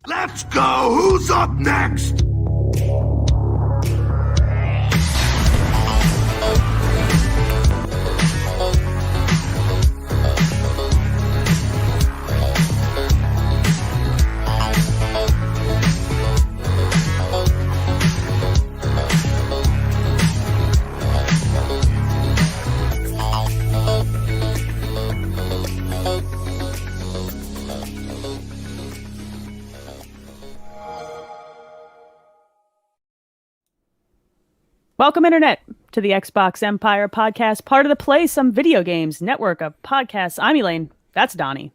Let's go! Who's up next? Welcome, Internet, to the Xbox Empire podcast, part of the Play Some Video Games network of podcasts. I'm Elaine. That's Donnie.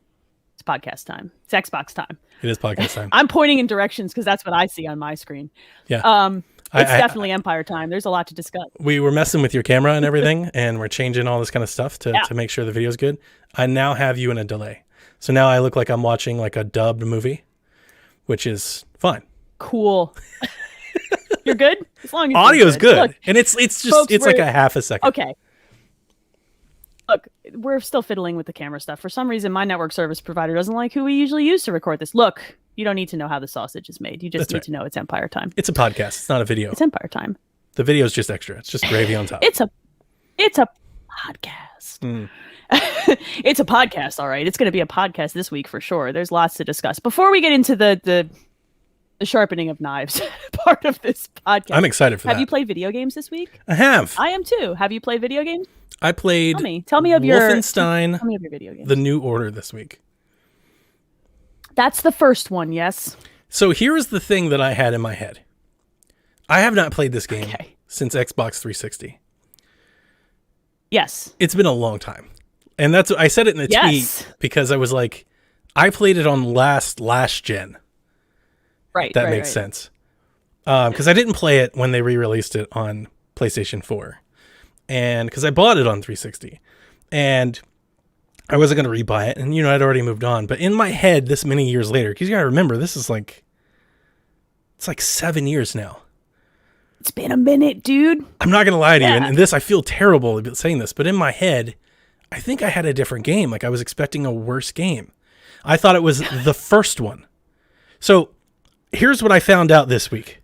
It's podcast time. It's Xbox time. It is podcast time. I'm pointing in directions because that's what I see on my screen. Yeah. It's definitely Empire time. There's a lot to discuss. We were messing with your camera and everything, and we're changing all this kind of stuff to make sure the video's good. I now have you in a delay. So now I look like I'm watching like a dubbed movie, which is fine. Cool. You're good? As long as audio's good. Look, and it's just folks, it's like a half a second. Okay. Look, we're still fiddling with the camera stuff. For some reason, my network service provider doesn't like who we usually use to record this. Look, you don't need to know how the sausage is made. You just need to know it's Empire time. It's a podcast. It's not a video. It's Empire time. The video is just extra. It's just gravy on top. It's a podcast. It's a podcast, all right. It's going to be a podcast this week for sure. There's lots to discuss. Before we get into the sharpening of knives part of this podcast, I'm excited for that. Have you played video games this week? I have. I am too. Have you played video games? I played Tell me of your Wolfenstein, tell me of your video games. The New Order this week. That's the first one, yes. So here's the thing that I had in my head. I have not played this game since Xbox 360. Yes. It's been a long time. And that's I said it in the tweet because I was like, I played it on last gen. Right. That makes sense. Because I didn't play it when they re-released it on PlayStation 4. And because I bought it on 360. And I wasn't going to rebuy it. And, I'd already moved on. But in my head, this many years later, because you got to remember, this is it's like 7 years now. It's been a minute, dude. I'm not going to lie to you. And this, I feel terrible about saying this. But in my head, I think I had a different game. Like I was expecting a worse game. I thought it was the first one. So here's what I found out this week.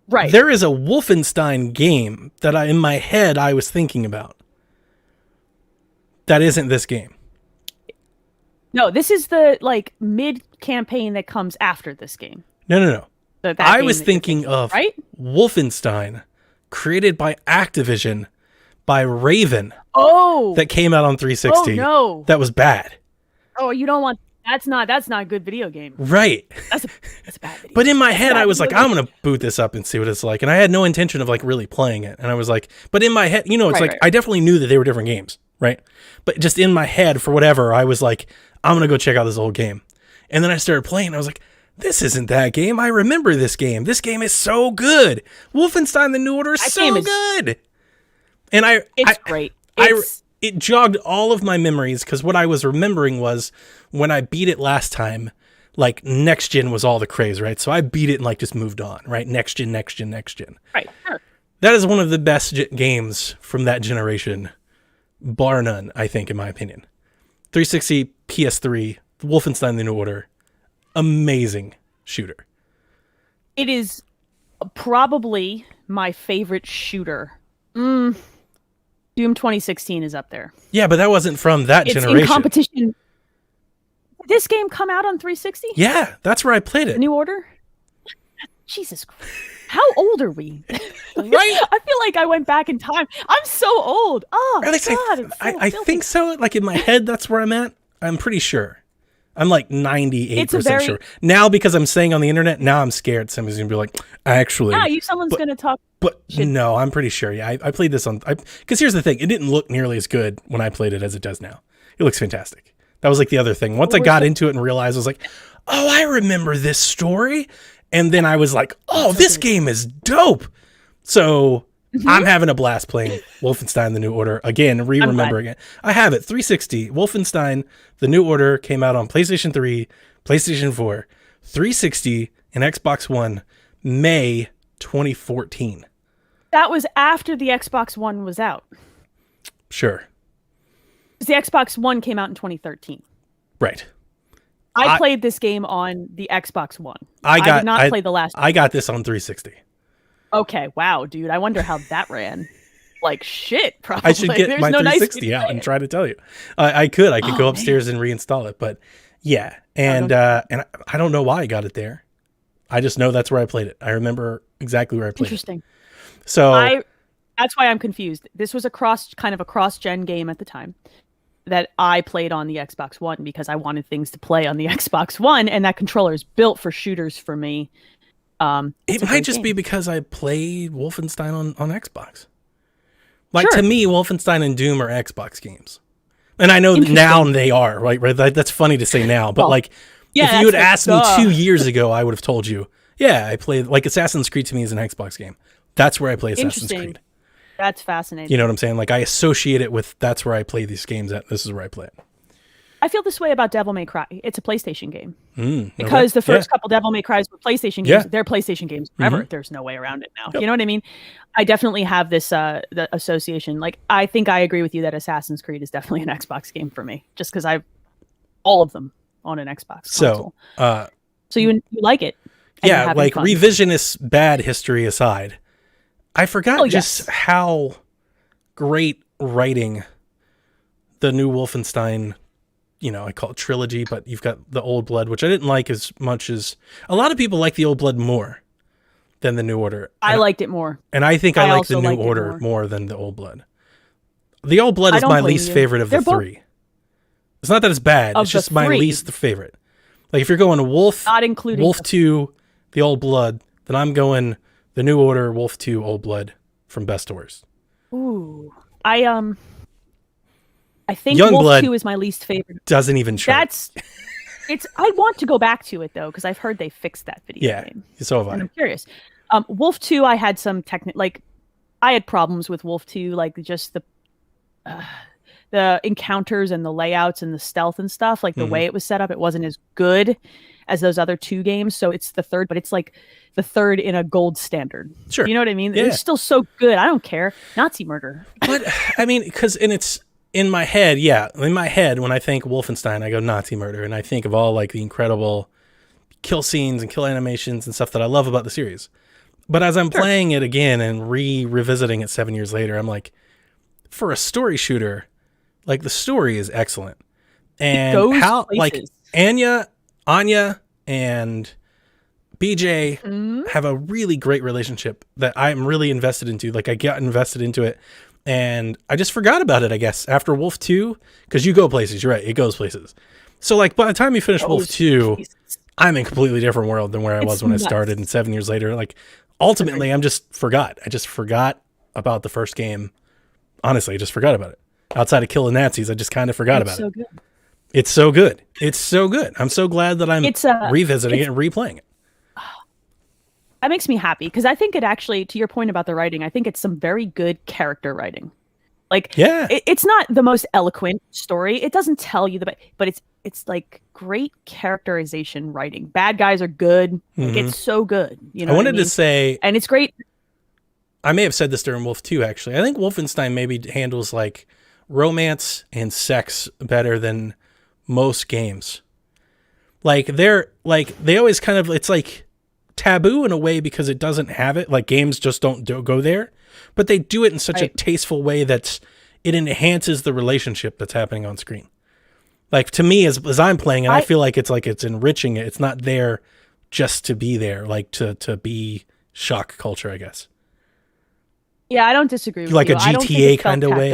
Right. There is a Wolfenstein game that in my head I was thinking about. That isn't this game. No, this is the mid-campaign that comes after this game. No. I was thinking of Wolfenstein, created by Activision, by Raven. Oh. That came out on 360. Oh, no. That was bad. Oh, you don't want... That's not a good video game. Right. That's a bad video. But in my head, I was like, I'm going to boot this up and see what it's like. And I had no intention of really playing it. And I was like, but in my head, it's I definitely knew that they were different games. Right. But just in my head, for whatever, I was like, I'm going to go check out this old game. And then I started playing. And I was like, this isn't that game. I remember this game. This game is so good. Wolfenstein: The New Order is so good. And it's great. It jogged all of my memories because what I was remembering was when I beat it last time, next gen was all the craze, right? So I beat it and just moved on, right? Next gen. Right. Sure. That is one of the best games from that generation, bar none, I think, in my opinion. 360, PS3, Wolfenstein: The New Order, amazing shooter. It is probably my favorite shooter. Doom 2016 is up there. Yeah, but that wasn't from that generation. It's in competition. Did this game come out on 360? Yeah, that's where I played it. The New Order? Jesus Christ. How old are we? Right? I feel like I went back in time. I'm so old. Oh, Alex, God. I think so. In my head, that's where I'm at. I'm pretty sure. I'm 98% sure. Now, because I'm saying on the internet, now I'm scared somebody's going to be like, actually. Yeah, someone's going to talk. But no, I'm pretty sure. Yeah, I played this on... Because here's the thing. It didn't look nearly as good when I played it as it does now. It looks fantastic. That was the other thing. Once I got into it and realized, I was like, oh, I remember this story. And then I was like, oh, this game is dope. So I'm having a blast playing Wolfenstein: The New Order. Again, remembering it. I have it. 360. Wolfenstein: The New Order came out on PlayStation 3, PlayStation 4, 360, and Xbox One, May 2014. That was after the Xbox One was out. Sure. The Xbox One came out in 2013. Right. I played this game on the Xbox One. I did not play the last. I got this on 360. Okay, wow, dude. I wonder how that ran. Like shit, probably. I should get There's my no 360 out and try to tell you. I could go upstairs and reinstall it, but yeah. And and I don't know why I got it there. I just know that's where I played it. I remember exactly where I played Interesting. it. So that's why I'm confused. This was a cross-gen game at the time that I played on the Xbox One because I wanted things to play on the Xbox One, and that controller is built for shooters for me. It might just be because I played Wolfenstein on Xbox. Like, to me, Wolfenstein and Doom are Xbox games. And I know now they are, right? That's funny to say now. But, if you had asked me 2 years ago, I would have told you, yeah, I played, like, Assassin's Creed to me is an Xbox game. That's where I play Assassin's Creed. That's fascinating. You know what I'm saying? Like, I associate it with, that's where I play these games at. This is where I play it. I feel this way about Devil May Cry. It's a PlayStation game. Because the first couple Devil May Cries were PlayStation games. They're PlayStation games forever. There's no way around it now. Yep. You know what I mean? I definitely have this the association. Like, I think I agree with you that Assassin's Creed is definitely an Xbox game for me. Just because I've all of them on an Xbox console. So you like it. Yeah, like fun. Revisionist bad history aside, I forgot just how great writing the new Wolfenstein, I call it trilogy, but you've got the Old Blood, which I didn't like as much as a lot of people like the Old Blood more than the New Order. I liked it more. And I think I like the New Order more than the Old Blood. The Old Blood is my least favorite of the three. It's not that it's bad. It's just my least favorite. Like if you're going to Wolf 2, the Old Blood, then I'm going the New Order, Wolf 2, Old Blood from best to worst. Ooh. I think Wolf 2 is my least favorite. Doesn't even try. I want to go back to it though, because I've heard they fixed that video game. So have I. And I'm curious. Wolf 2, I had some I had problems with Wolf 2, like just the encounters and the layouts and the stealth and stuff, like the way it was set up, it wasn't as good as those other two games. So it's the third, but it's like the third in a gold standard. Sure. You know what I mean? Yeah. It's still so good. I don't care. Nazi murder. But I mean, it's in my head, when I think Wolfenstein, I go Nazi murder, and I think of all like the incredible kill scenes and kill animations and stuff that I love about the series. But as I'm playing it again and revisiting it 7 years later, I'm like, for a story shooter, like the story is excellent. And how like Anya and BJ have a really great relationship that I'm really invested into. Like I got invested into it. And I just forgot about it, I guess, after Wolf 2, because you go places. You're right. It goes places. So, like, by the time you finish Wolf 2, I'm in a completely different world than where I was when I started. And 7 years later, like, ultimately, I just forgot about the first game. Honestly, I just forgot about it. Outside of killing Nazis, I just kind of forgot about it. It's so good. It's so good. I'm so glad that I'm revisiting it and replaying it. That makes me happy because I think it actually, to your point about the writing, I think it's some very good character writing. Like, it's not the most eloquent story. It doesn't tell you but it's like great characterization writing. Bad guys are good. Like, it's so good. You know, I wanted to say, and it's great. I may have said this during Wolf 2, actually. I think Wolfenstein maybe handles like romance and sex better than most games. Like they always kind of, it's like taboo in a way because it doesn't have it. Like games just don't go there, but they do it in such a tasteful way that it enhances the relationship that's happening on screen. Like to me, as I'm playing, and I feel like it's enriching it. It's not there just to be there, like to be shock culture, I guess. Yeah, I don't disagree with like you. A GTA kind of way.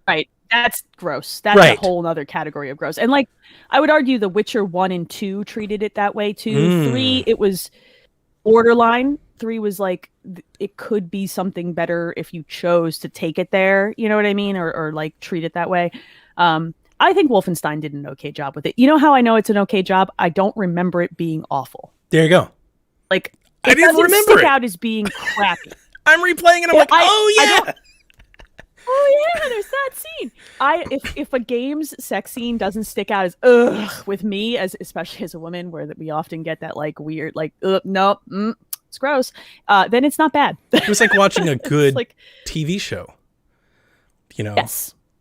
Right. That's gross. That's a whole other category of gross. And like, I would argue The Witcher 1 and 2 treated it that way too. 3, it was borderline. 3 was like, it could be something better if you chose to take it there. You know what I mean? Or like treat it that way. I think Wolfenstein did an okay job with it. You know how I know it's an okay job? I don't remember it being awful. There you go. Like, I didn't remember stick out as being crappy. I'm replaying it. I'm like, oh yeah. Oh yeah, there's that scene. If a game's sex scene doesn't stick out as ugh with me, especially as a woman, where we often get that like weird like no, it's gross. Then it's not bad. It was like watching a good TV show. You know.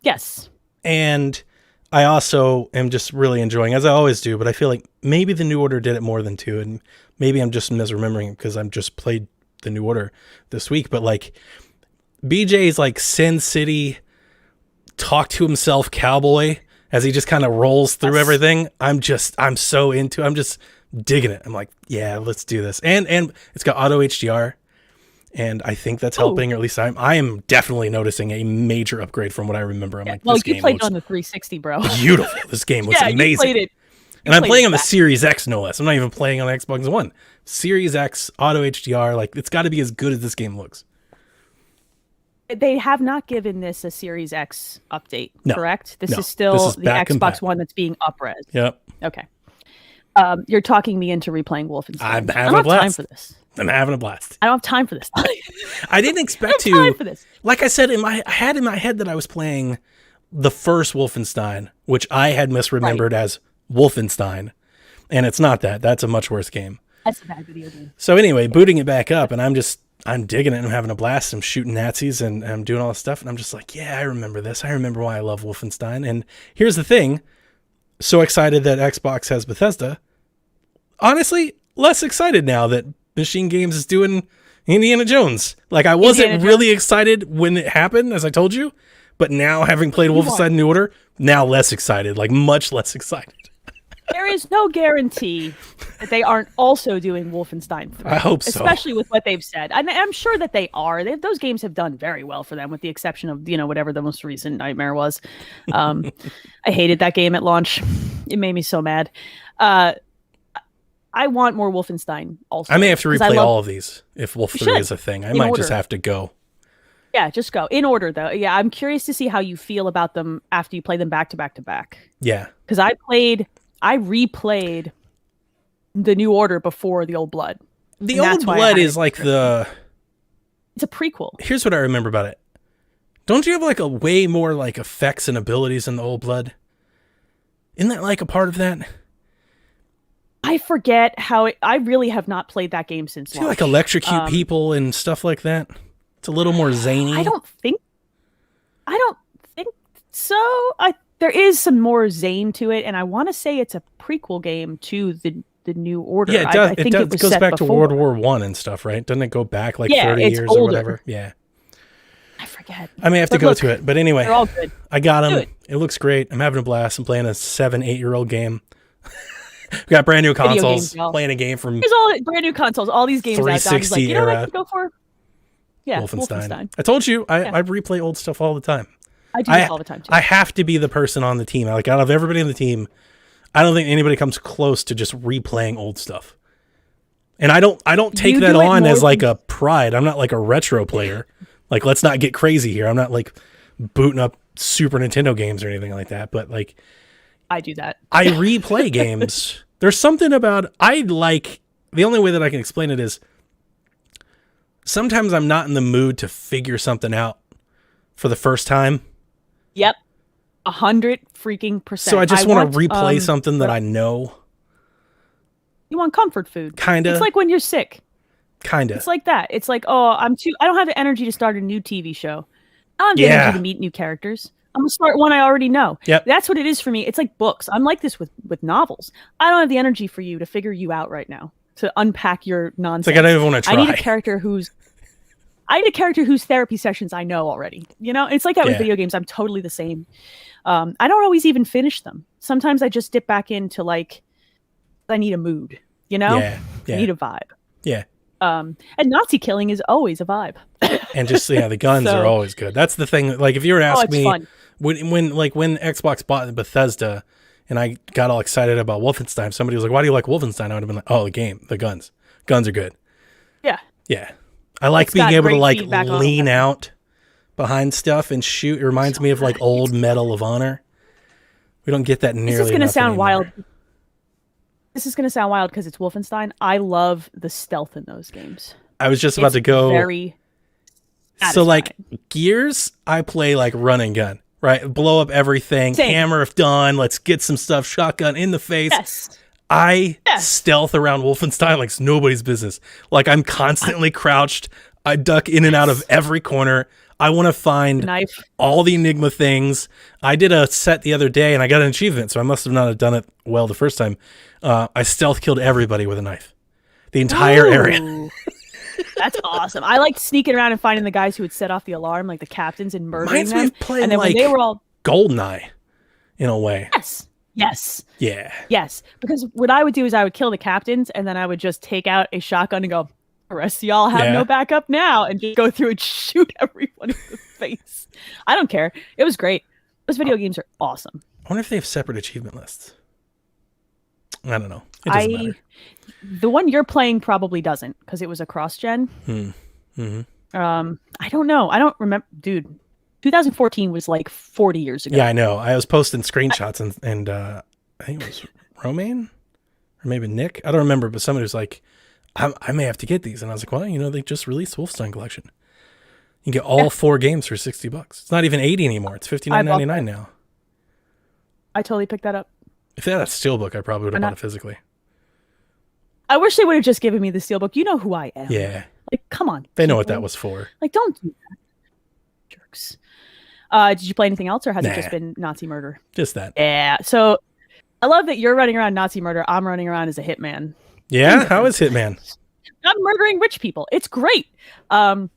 Yes. And I also am just really enjoying, as I always do, but I feel like maybe the New Order did it more than 2, and maybe I'm just misremembering it because I've just played the New Order this week, but like BJ's like Sin City talk to himself cowboy as he just kind of rolls through everything. I'm so into it. I'm just digging it. I'm like, yeah, let's do this. And it's got auto HDR, and I think that's helping, or at least I am definitely noticing a major upgrade from what I remember. I'm like, well, this you game played looks on the 360, bro. beautiful. This game looks amazing. You played it. And I'm playing on the Series X, no less. I'm not even playing on the Xbox One. Series X, auto HDR, like it's got to be as good as this game looks. They have not given this a Series X update, correct? This is still this is the Xbox One that's being up-res. Yep. Okay. You're talking me into replaying Wolfenstein. I'm having a blast. Time for this. I'm having a blast. I don't have time for this. I didn't expect to. Time for this. Like I said, I had in my head that I was playing the first Wolfenstein, which I had misremembered as Wolfenstein, and it's not that. That's a much worse game. That's a bad video game. So anyway, booting it back up, and I'm digging it, and I'm having a blast. I'm shooting Nazis, and I'm doing all this stuff, and I'm just like, yeah, I remember this. I remember why I love Wolfenstein. And here's the thing. So excited that Xbox has Bethesda. Honestly, less excited now that Machine Games is doing Indiana Jones. Like, I wasn't really excited when it happened, as I told you, but now having played Wolfenstein New Order, now less excited, like much less excited. There is no guarantee that they aren't also doing Wolfenstein 3. I hope so. Especially with what they've said. I'm sure that they are. Those games have done very well for them, with the exception of, whatever the most recent Nightmare was. I hated that game at launch. It made me so mad. I want more Wolfenstein also. I may have to replay all of these if Wolf 3 is a thing. I might just have to go. Yeah, just go. In order, though. Yeah, I'm curious to see how you feel about them after you play them back to back to back. Yeah. Because I replayed the New Order before the Old Blood. The Old Blood is like it's a prequel. Here's what I remember about it. Don't you have like a way more like effects and abilities in the Old Blood? Isn't that like a part of that? I forget how I really have not played that game since Do you like electrocute people and stuff like that? It's a little more zany. I don't think so. There is some more zane to it, and I want to say it's a prequel game to the New Order. Yeah, it does. I think it was goes set back to before. World War I and stuff, right? Doesn't it go back like 30 years older. or whatever? Yeah. I forget. I may have to go to it, but anyway, they're all good. I got them. It looks great. I'm having a blast. I'm playing a 7-8-year-old game. We got brand new consoles. Playing a game from there's all brand new consoles. All these games 360 out. Like, era. What I could go for? Yeah, Wolfenstein. I told you, I replay old stuff all the time. I do this all the time too. I have to be the person on the team. Like, out of everybody on the team, I don't think anybody comes close to just replaying old stuff. And I don't take that on as like a pride. I'm not like a retro player. Like, let's not get crazy here. I'm not like booting up Super Nintendo games or anything like that. But like, I do that. I replay games. There's something about the only way that I can explain it is sometimes I'm not in the mood to figure something out for the first time. Yep. 100 freaking %. So I just want to replay something that I know. You want comfort food. Kinda. It's like when you're sick. Kinda. It's like that. It's like, I don't have the energy to start a new TV show. I don't have the energy to meet new characters. I'm going to start one I already know. Yep. That's what it is for me. It's like books. I'm like this with novels. I don't have the energy for you to figure you out right now, to unpack your nonsense. It's like I don't even want to try. I need a character whose therapy sessions I know already. It's like that with video games. I'm totally the same. I don't always even finish them. Sometimes I just dip back into like, I need a mood, Yeah. I need a vibe. Yeah. And Nazi killing is always a vibe. And just, the guns are always good. That's the thing. Like, if you were to ask me, fun. when Xbox bought Bethesda and I got all excited about Wolfenstein, somebody was like, why do you like Wolfenstein? I would have been like, oh, the game, the guns. Guns are good. Yeah. Yeah. I like being able to like lean out behind stuff and shoot. It reminds me of like old Medal of Honor. We don't get that nearly enough. This is going to sound anymore. wild. This is going to sound wild because it's Wolfenstein. I love the stealth in those games. I was just about to go. Very satisfying. So like Gears, I play like run and gun, right? Blow up everything. Same. Hammer if done. Let's get some stuff. Shotgun in the face. Yes. I stealth around Wolfenstein like it's nobody's business. Like I'm constantly crouched. I duck in and out of every corner. I want to find Knife. all the Enigma things. I did a set the other day and I got an achievement, so I must have not have done it well the first time. I stealth killed everybody with a knife. The entire area. That's awesome. I liked sneaking around and finding the guys who would set off the alarm, like the captains, and murdering them. Playing and then like when they were all GoldenEye, in a way. Yes. Yeah. Yes. Because what I would do is I would kill the captains, and then I would just take out a shotgun and go, the rest of y'all have no backup now, and just go through and shoot everyone in the face. I don't care. It was great. Those video games are awesome. I wonder if they have separate achievement lists. I don't know. It doesn't matter. The one you're playing probably doesn't, because it was a cross-gen. Mm-hmm. I don't know. I don't remember. Dude, 2014 was like 40 years ago. Yeah, I know. I was posting screenshots and I think it was Romaine or maybe Nick. I don't remember, but somebody was like, I may have to get these. And I was like, well, they just released Wolfenstein Collection. You can get all 4 games for $60. It's not even $80 anymore. It's $59.99 now. I totally picked that up. If they had a steelbook, I probably would have bought it physically. I wish they would have just given me the steelbook. You know who I am. Yeah. Like, come on. They know what that was for. Like, don't do that. Jerks. Did you play anything else, or has it just been Nazi murder? Just that. Yeah. So I love that you're running around Nazi murder. I'm running around as a hitman. Yeah? How is Hitman? I'm murdering rich people. It's great. I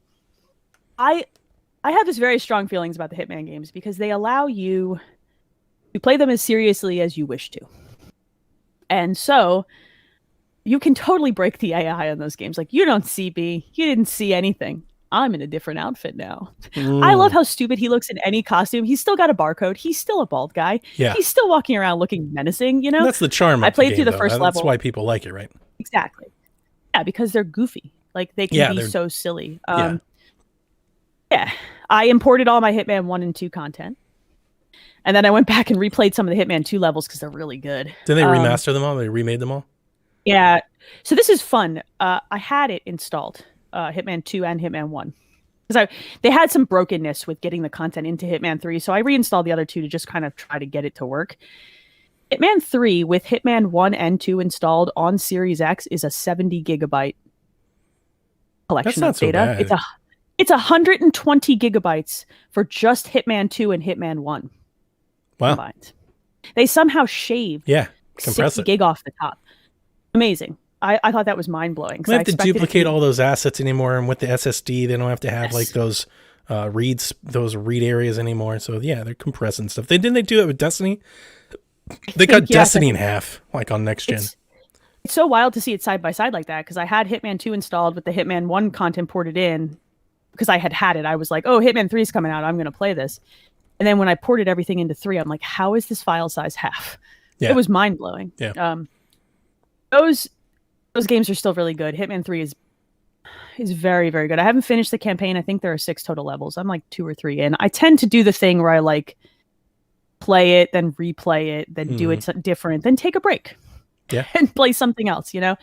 have this very strong feelings about the Hitman games because they allow you to play them as seriously as you wish to. And so you can totally break the AI on those games. Like, you don't see me. You didn't see anything. I'm in a different outfit now. I love how stupid he looks in any costume. He's still got a barcode. He's still a bald guy. Yeah. He's still walking around looking menacing, you know? That's the charm of I played the game, through the first level. That's why people like it, right? Exactly. Yeah, because they're goofy. Like, they can be so silly. Yeah. I imported all my Hitman 1 and 2 content. And then I went back and replayed some of the Hitman 2 levels because they're really good. Did they remaster them all? They remade them all? Yeah. So this is fun. I had it installed, Hitman 2 and Hitman 1. Because they had some brokenness with getting the content into Hitman 3, so I reinstalled the other 2 to just kind of try to get it to work. Hitman 3 with Hitman 1 and 2 installed on Series X is a 70 gigabyte collection of data. So bad. It's 120 gigabytes for just Hitman 2 and Hitman 1 combined. They somehow shaved 60 gig off the top. Amazing. I thought that was mind-blowing. They don't have to duplicate all those assets anymore, and with the SSD, they don't have to have like those read areas anymore. So yeah, they're compressing stuff. Didn't they do it with Destiny? They cut Destiny in half, like on next gen. It's so wild to see it side by side like that, because I had Hitman 2 installed with the Hitman 1 content ported in, because I had it. I was like, oh, Hitman 3 is coming out. I'm going to play this. And then when I ported everything into 3, I'm like, how is this file size half? Yeah. It was mind-blowing. Yeah. Those games are still really good. Hitman 3 is very, very good. I haven't finished the campaign. I think there are 6 total levels. I'm like 2 or 3 in. I tend to do the thing where I like play it, then replay it, then do it different, then take a break. Yeah. And play something else, you know?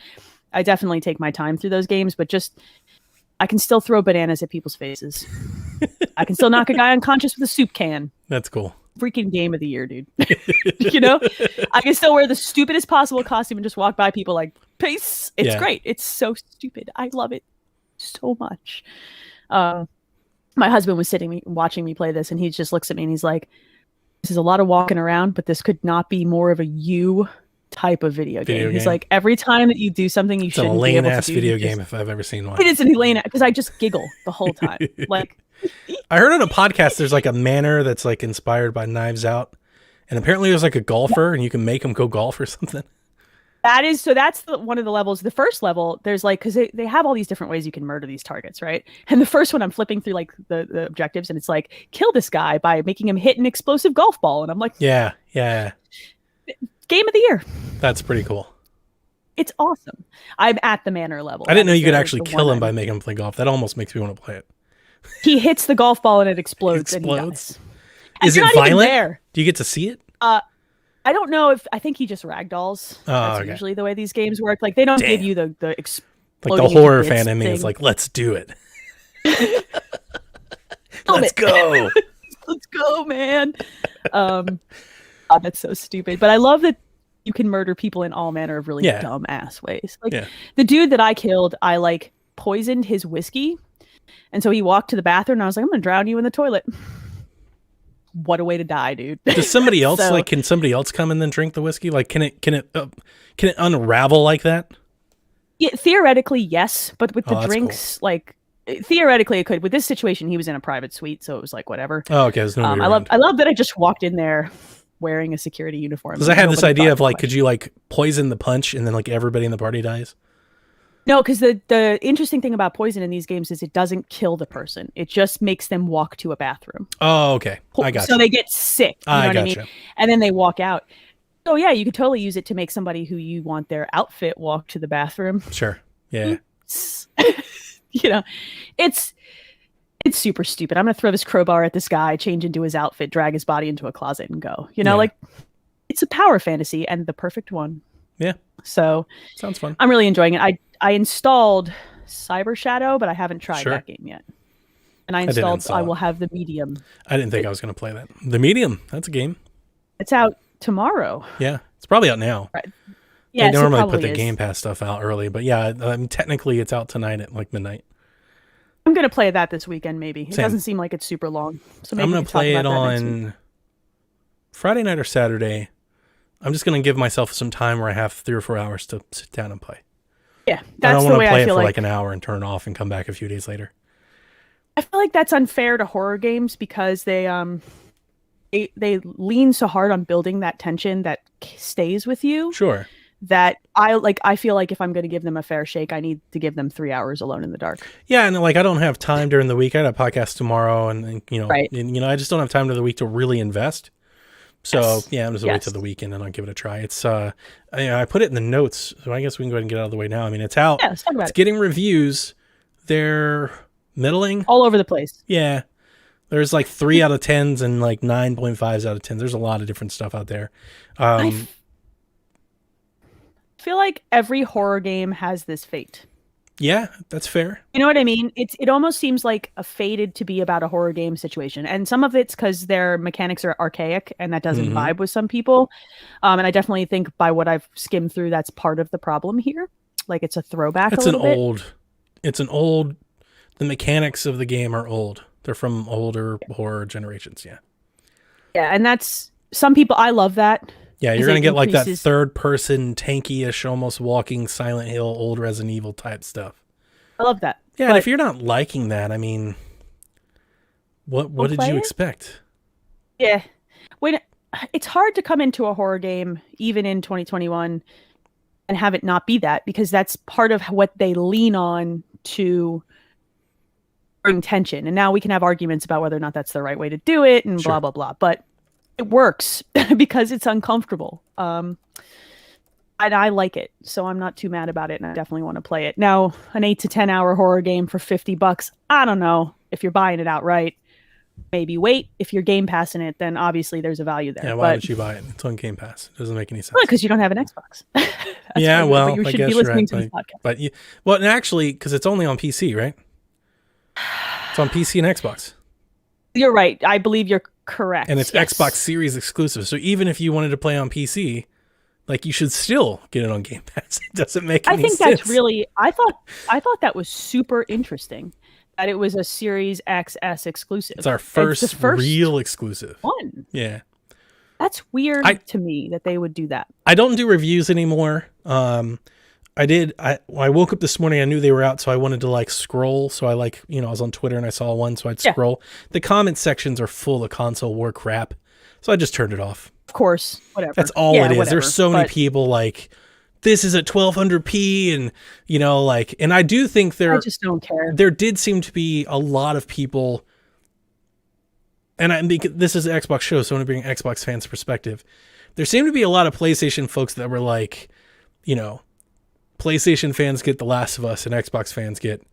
I definitely take my time through those games, but I can still throw bananas at people's faces. I can still knock a guy unconscious with a soup can. That's cool. Freaking game of the year, dude. You know? I can still wear the stupidest possible costume and just walk by people like, peace. It's great. It's so stupid. I love it so much. My husband was watching me play this, and he just looks at me and he's like, this is a lot of walking around, but this could not be more of a you type of video game. He's like, every time that you do something you shouldn't be able to do. It's a lame-ass video game if I've ever seen one. It is an lame, because I just giggle the whole time. Like, I heard on a podcast there's like a manor that's like inspired by Knives Out, and apparently there's like a golfer and you can make him go golf or something. That's one of the levels. The first level, there's like, because they have all these different ways you can murder these targets, right? And the first one, I'm flipping through like the objectives, and it's like, kill this guy by making him hit an explosive golf ball, and I'm like, yeah. Game of the year. That's pretty cool. It's awesome. I'm at the manor level. I didn't know you could actually kill him by making him play golf. That almost makes me want to play it. He hits the golf ball and it explodes. And he dies. Is it violent? Do you get to see it? I don't know I think he just ragdolls. That's usually the way these games work. Like, they don't give you the exploding. Like the horror fan in me is like, let's do it. Let's go. Let's go, man. That's so stupid. But I love that you can murder people in all manner of really dumb ass ways. Like the dude that I killed, I like poisoned his whiskey And so he walked to the bathroom, and I was like, I'm going to drown you in the toilet. What a way to die, dude. Does somebody else can somebody else come and then drink the whiskey? Like, can it unravel like that? Yeah, theoretically, yes, but with the drinks, cool. like theoretically it could. With this situation, he was in a private suite, so it was like whatever. Oh, okay. There's nobody around. I love that I just walked in there wearing a security uniform. Because I had this idea of like, could you like poison the punch and then like everybody in the party dies? No, because the interesting thing about poison in these games is it doesn't kill the person. It just makes them walk to a bathroom. Oh, okay. I got you. So they get sick. You know what I mean? And then they walk out. So yeah, you could totally use it to make somebody who you want their outfit walk to the bathroom. Sure. Yeah. You know, it's super stupid. I'm gonna throw this crowbar at this guy, change into his outfit, drag his body into a closet, and go. You know, like it's a power fantasy and the perfect one. Yeah. So sounds fun. I'm really enjoying it. I installed Cyber Shadow, but I haven't tried that game yet. And I installed I Will Have the Medium. I didn't think I was going to play that. The Medium, that's a game. It's out tomorrow. Yeah, it's probably out now. Right. Yeah, they normally put the Game Pass stuff out early, but yeah, technically it's out tonight at like midnight. I'm going to play that this weekend maybe. It doesn't seem like it's super long. So maybe I'm going to play it on Friday night or Saturday. I'm just going to give myself some time where I have 3 or 4 hours to sit down and play. Yeah, that's the way I feel. I don't want to play it for like an hour and turn it off and come back a few days later. I feel like that's unfair to horror games because they lean so hard on building that tension that stays with you. Sure. That I feel like if I'm going to give them a fair shake, I need to give them 3 hours alone in the dark. Yeah, and like I don't have time during the week. I got a podcast tomorrow, and you know, I just don't have time during the week to really invest. So yeah, I'm just wait till the weekend and I'll give it a try. It's I put it in the notes, so I guess we can go ahead and get it out of the way now. I mean, it's out. Yeah, let's talk about it's getting reviews. They're middling, all over the place. Yeah, there's like 3 out of 10s and like 9.5s out of 10s. There's a lot of different stuff out there. I feel like every horror game has this fate. Yeah, that's fair. You know what I mean? It almost seems like a fated to be about a horror game situation. And some of it's because their mechanics are archaic and that doesn't vibe with some people. And I definitely think by what I've skimmed through, that's part of the problem here. Like it's a throwback the mechanics of the game are old. They're from older horror generations, yeah. Yeah, and that's, some people, I love that. Yeah, you're going to get like that third person, tanky-ish, almost walking Silent Hill, old Resident Evil type stuff. I love that. Yeah, and if you're not liking that, I mean, what did you expect? Yeah. It's hard to come into a horror game, even in 2021, and have it not be that, because that's part of what they lean on to bring tension. And now we can have arguments about whether or not that's the right way to do it and blah, blah, blah. But it works because it's uncomfortable. And I like it. So I'm not too mad about it. And I definitely want to play it. Now, an 8 to 10 hour horror game for $50. I don't know if you're buying it outright. Maybe wait. If you're Game Passing it, then obviously there's a value there. Yeah, why would you buy it? It's on Game Pass. It doesn't make any sense. Well, because you don't have an Xbox. Yeah, well, you should be listening to this podcast. But and actually, because it's only on PC, right? It's on PC and Xbox. You're right. I believe you're correct. And it's Xbox Series exclusive. So even if you wanted to play on PC, like you should still get it on Game Pass. It doesn't make any sense. I think that's really, I thought that was super interesting that it was a Series XS exclusive. It's our first real exclusive one. Yeah. That's weird to me that they would do that. I don't do reviews anymore. When I woke up this morning, I knew they were out, so I wanted to like scroll. So I I was on Twitter and I saw one, so I'd scroll. The comment sections are full of console war crap. So I just turned it off. Of course, whatever. That's all it is. Whatever. There's so many people like, this is at 1200p and, and I do think I just don't care. There did seem to be a lot of people, and this is an Xbox show, so I want to bring Xbox fans' perspective. There seemed to be a lot of PlayStation folks that were like, PlayStation fans get The Last of Us and Xbox fans get,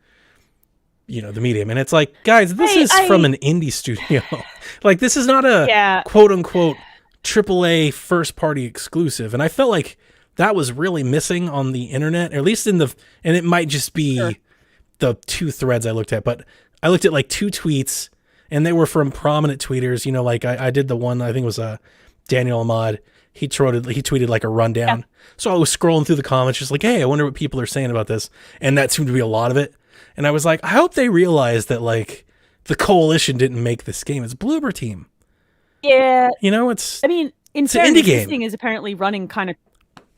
the Medium. And it's like, guys, this is from an indie studio. Like, this is not a quote unquote AAA first party exclusive. And I felt like that was really missing on the internet, or at least and it might just be the 2 threads I looked at, but I looked at like 2 tweets and they were from prominent tweeters. Like I did the one, I think it was Daniel Ahmad. He tweeted like a rundown. Yeah. So I was scrolling through the comments just like, hey, I wonder what people are saying about this. And that seemed to be a lot of it. And I was like, I hope they realize that like the Coalition didn't make this game. It's Bloober Team. Yeah. It's. I mean, in it's an fairness, indie game. this thing is apparently running kind of.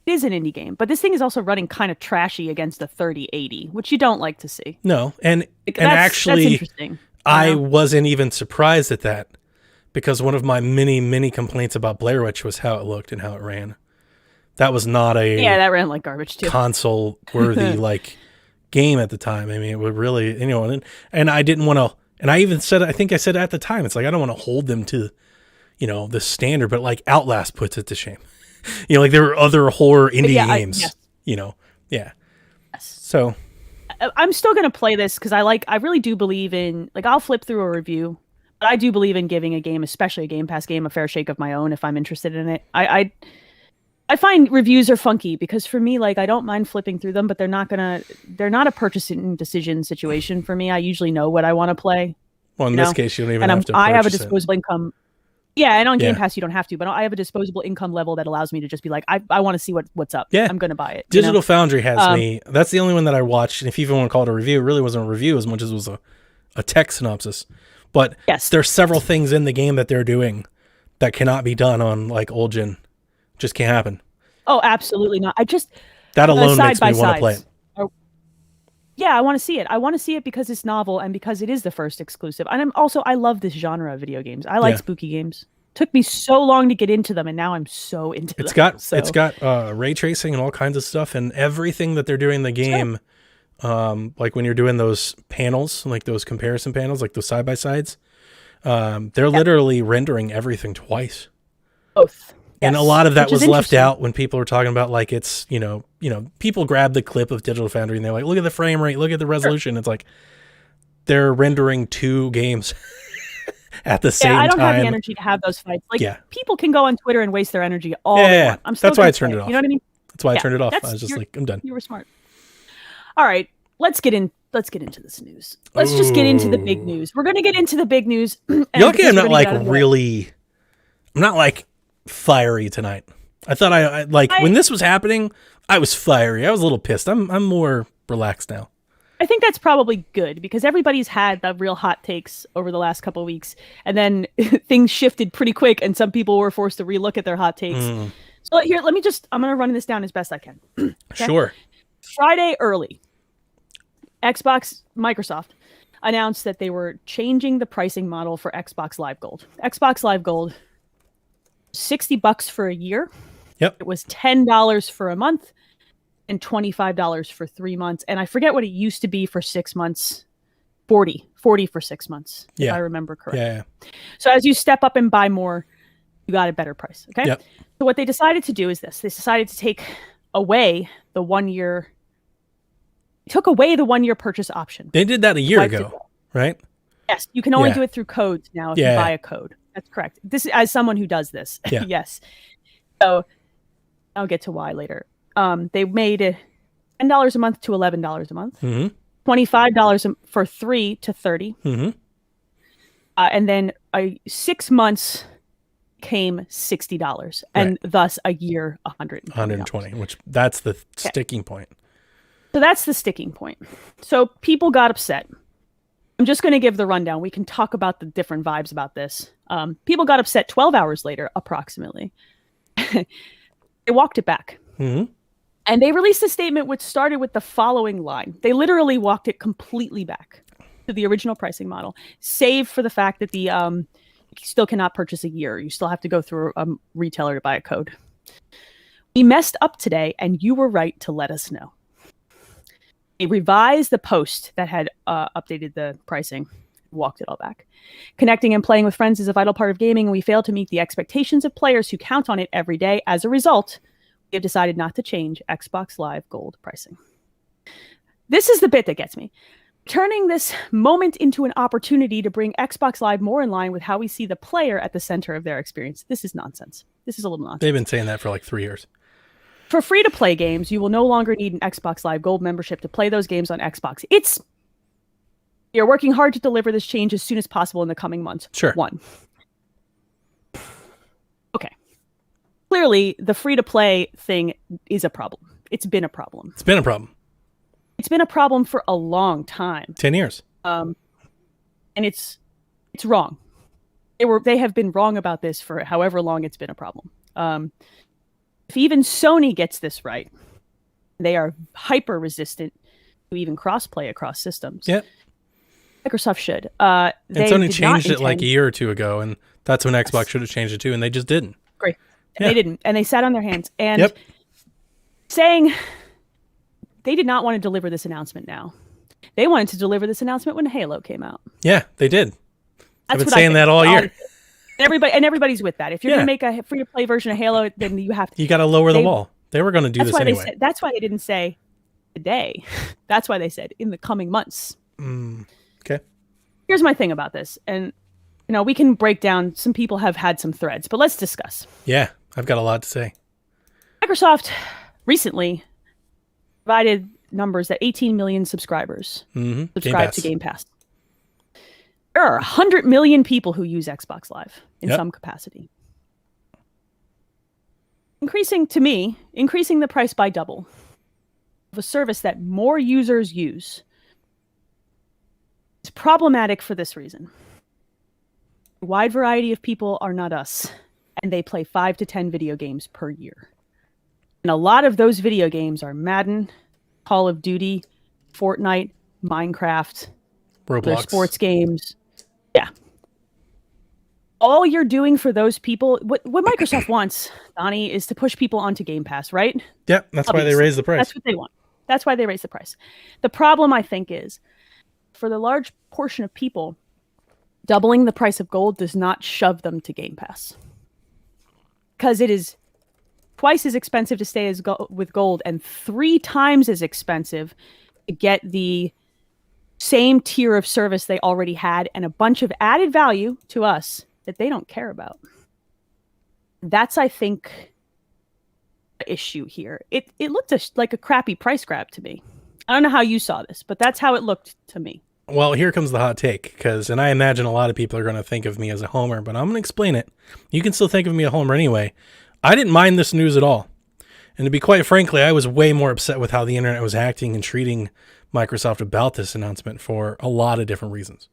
It is an indie game, but this thing is also running kind of trashy against a 3080, which you don't like to see. No, and that's interesting. I wasn't even surprised at that, because one of my many complaints about Blair Witch was how it looked and how it ran. That was not that ran like garbage too. Console worthy like game at the time. I mean, it would really, and I didn't want to. And I even said, I think I said at the time, it's like I don't want to hold them to, the standard, but like Outlast puts it to shame. Like there were other horror indie games. Yes. Yes. So I'm still gonna play this because I really do believe in, like, I'll flip through a review, but I do believe in giving a game, especially a Game Pass game, a fair shake of my own if I'm interested in it. I find reviews are funky because for me, like, I don't mind flipping through them, but they're not a purchasing decision situation for me. I usually know what I want to play. Well, in this case, you don't even have to. I have a disposable income. Yeah, and on Game Pass you don't have to, but I have a disposable income level that allows me to just be like, I want to see what's up. Yeah, I'm going to buy it. Digital Foundry has me. That's the only one that I watched, and if you even want to call it a review, it really wasn't a review as much as it was a tech synopsis. But there's several things in the game that they're doing that cannot be done on like old gen. Just can't happen. Oh, absolutely not. That alone makes me want to play it. Yeah, I want to see it. I want to see it because it's novel and because it is the first exclusive. And I love this genre of video games. I like spooky games. Took me so long to get into them, and now I'm so into them. It's got ray tracing and all kinds of stuff, and everything that they're doing in the game. Like when you're doing those panels, like those comparison panels, like those side by sides, they're literally rendering everything twice. Both. And a lot of that was left out when people were talking about like it's, people grab the clip of Digital Foundry and they're like, look at the frame rate, look at the resolution. Sure. It's like they're rendering two games at the same time. I don't have the energy to have those fights. Like people can go on Twitter and waste their energy all they want. That's why I turned it off. You know what I mean? That's why I turned it off. I was just like, I'm done. You were smart. All right, let's get into this news. Let's just get into the big news. We're going to get into the big news. You're lucky I'm not like really, I'm not like fiery tonight. I thought I when this was happening, I was fiery. I was a little pissed. I'm more relaxed now. I think that's probably good because everybody's had the real hot takes over the last couple of weeks, and then things shifted pretty quick, and some people were forced to relook at their hot takes. So here, I'm going to run this down as best I can. Okay? Sure. Friday early, Microsoft announced that they were changing the pricing model for Xbox Live Gold. Xbox Live Gold, $60 for a year. Yep. It was $10 for a month and $25 for 3 months. And I forget what it used to be for 6 months. 40 for 6 months, if I remember correctly. Yeah. So as you step up and buy more, you got a better price. Okay. Yep. So what they decided to do is this. They decided to take away the 1 year. Took away the 1 year purchase option. They did that a year ago, right? Yes. You can only do it through codes now if you buy a code. That's correct. This is as someone who does this. Yeah. Yes. So I'll get to why later. They made it $10 a month to $11 a month. Mm-hmm. $25 for 3 to 30. Mm-hmm. And then 6 months came $60, and thus a year $120. Which that's the sticking point. So that's the sticking point. So people got upset. I'm just going to give the rundown. We can talk about the different vibes about this. People got upset 12 hours later, approximately. They walked it back. Mm-hmm. And they released a statement which started with the following line. They literally walked it completely back to the original pricing model, save for the fact that you still cannot purchase a year. You still have to go through a retailer to buy a code. We messed up today, and you were right to let us know. They revised the post that had updated the pricing, walked it all back. Connecting and playing with friends is a vital part of gaming, and we fail to meet the expectations of players who count on it every day. As a result, we have decided not to change Xbox Live Gold pricing. This is the bit that gets me. Turning this moment into an opportunity to bring Xbox Live more in line with how we see the player at the center of their experience. This is nonsense. This is a little nonsense. They've been saying that for like 3 years. For free-to-play games, you will no longer need an Xbox Live Gold membership to play those games on Xbox. You're working hard to deliver this change as soon as possible in the coming months. Sure. 1. Okay. Clearly, the free-to-play thing is a problem. It's been a problem. It's been a problem. It's been a problem for a long time. 10 years. And it's wrong. They have been wrong about this for however long it's been a problem. If even Sony gets this right, they are hyper resistant to even crossplay across systems. Yep. Microsoft should. And Sony changed it like a year or two ago, and that's when Xbox should have changed it too, and they just didn't. Great. Yeah. They didn't, and they sat on their hands. And saying they did not want to deliver this announcement now. They wanted to deliver this announcement when Halo came out. Yeah, they did. I've been That's saying that all year. Everybody's with that. If you're going to make a free-to-play version of Halo, then you have to. You got to lower the wall. They were going to do this anyway. That's why they didn't say today. That's why they said in the coming months. Okay. Here's my thing about this, and we can break down. Some people have had some threads, but let's discuss. Yeah, I've got a lot to say. Microsoft recently provided numbers that 18 million subscribers subscribe to Game Pass. There are 100 million people who use Xbox Live in some capacity. Increasing the price by double of a service that more users use is problematic for this reason. A wide variety of people are not us, and they play 5 to 10 video games per year. And a lot of those video games are Madden, Call of Duty, Fortnite, Minecraft, Roblox, sports games. Yeah. All you're doing for those people, what Microsoft wants, Donnie, is to push people onto Game Pass, right? Yep, that's why they raise the price. That's what they want. That's why they raise the price. The problem, I think, is for the large portion of people, doubling the price of gold does not shove them to Game Pass. Because it is twice as expensive to stay with gold and 3 times as expensive to get the same tier of service they already had and a bunch of added value to us that they don't care about. That's, I think, the issue here. It looked like a crappy price grab to me. I don't know how you saw this, but that's how it looked to me. Well, here comes the hot take, and I imagine a lot of people are going to think of me as a homer, but I'm going to explain it. You can still think of me a homer anyway. I didn't mind this news at all. And to be quite frankly, I was way more upset with how the internet was acting and treating Microsoft about this announcement for a lot of different reasons.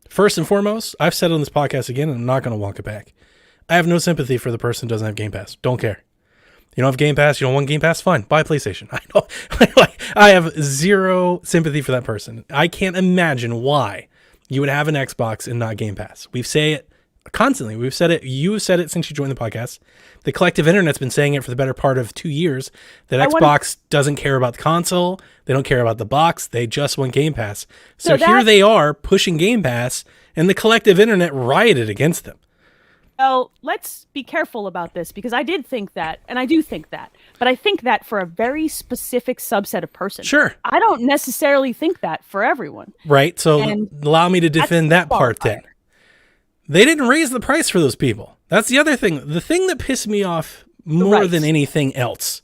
First and foremost, I've said on this podcast again, and I'm not going to walk it back. I have no sympathy for the person who doesn't have Game Pass. Don't care. You don't have Game Pass, you don't want Game Pass, fine. Buy a PlayStation. I have zero sympathy for that person. I can't imagine why you would have an Xbox and not Game Pass. We say it constantly. We've said it. You've said it since you joined the podcast. The collective internet's been saying it for the better part of 2 years that Xbox doesn't care about the console. They don't care about the box. They just want Game Pass. So here they are pushing Game Pass, and the collective internet rioted against them. Well, let's be careful about this because I did think that, and I do think that, but I think that for a very specific subset of persons. Sure. I don't necessarily think that for everyone. Right. So allow me to defend that part then. They didn't raise the price for those people. That's the other thing. The thing that pissed me off more than anything else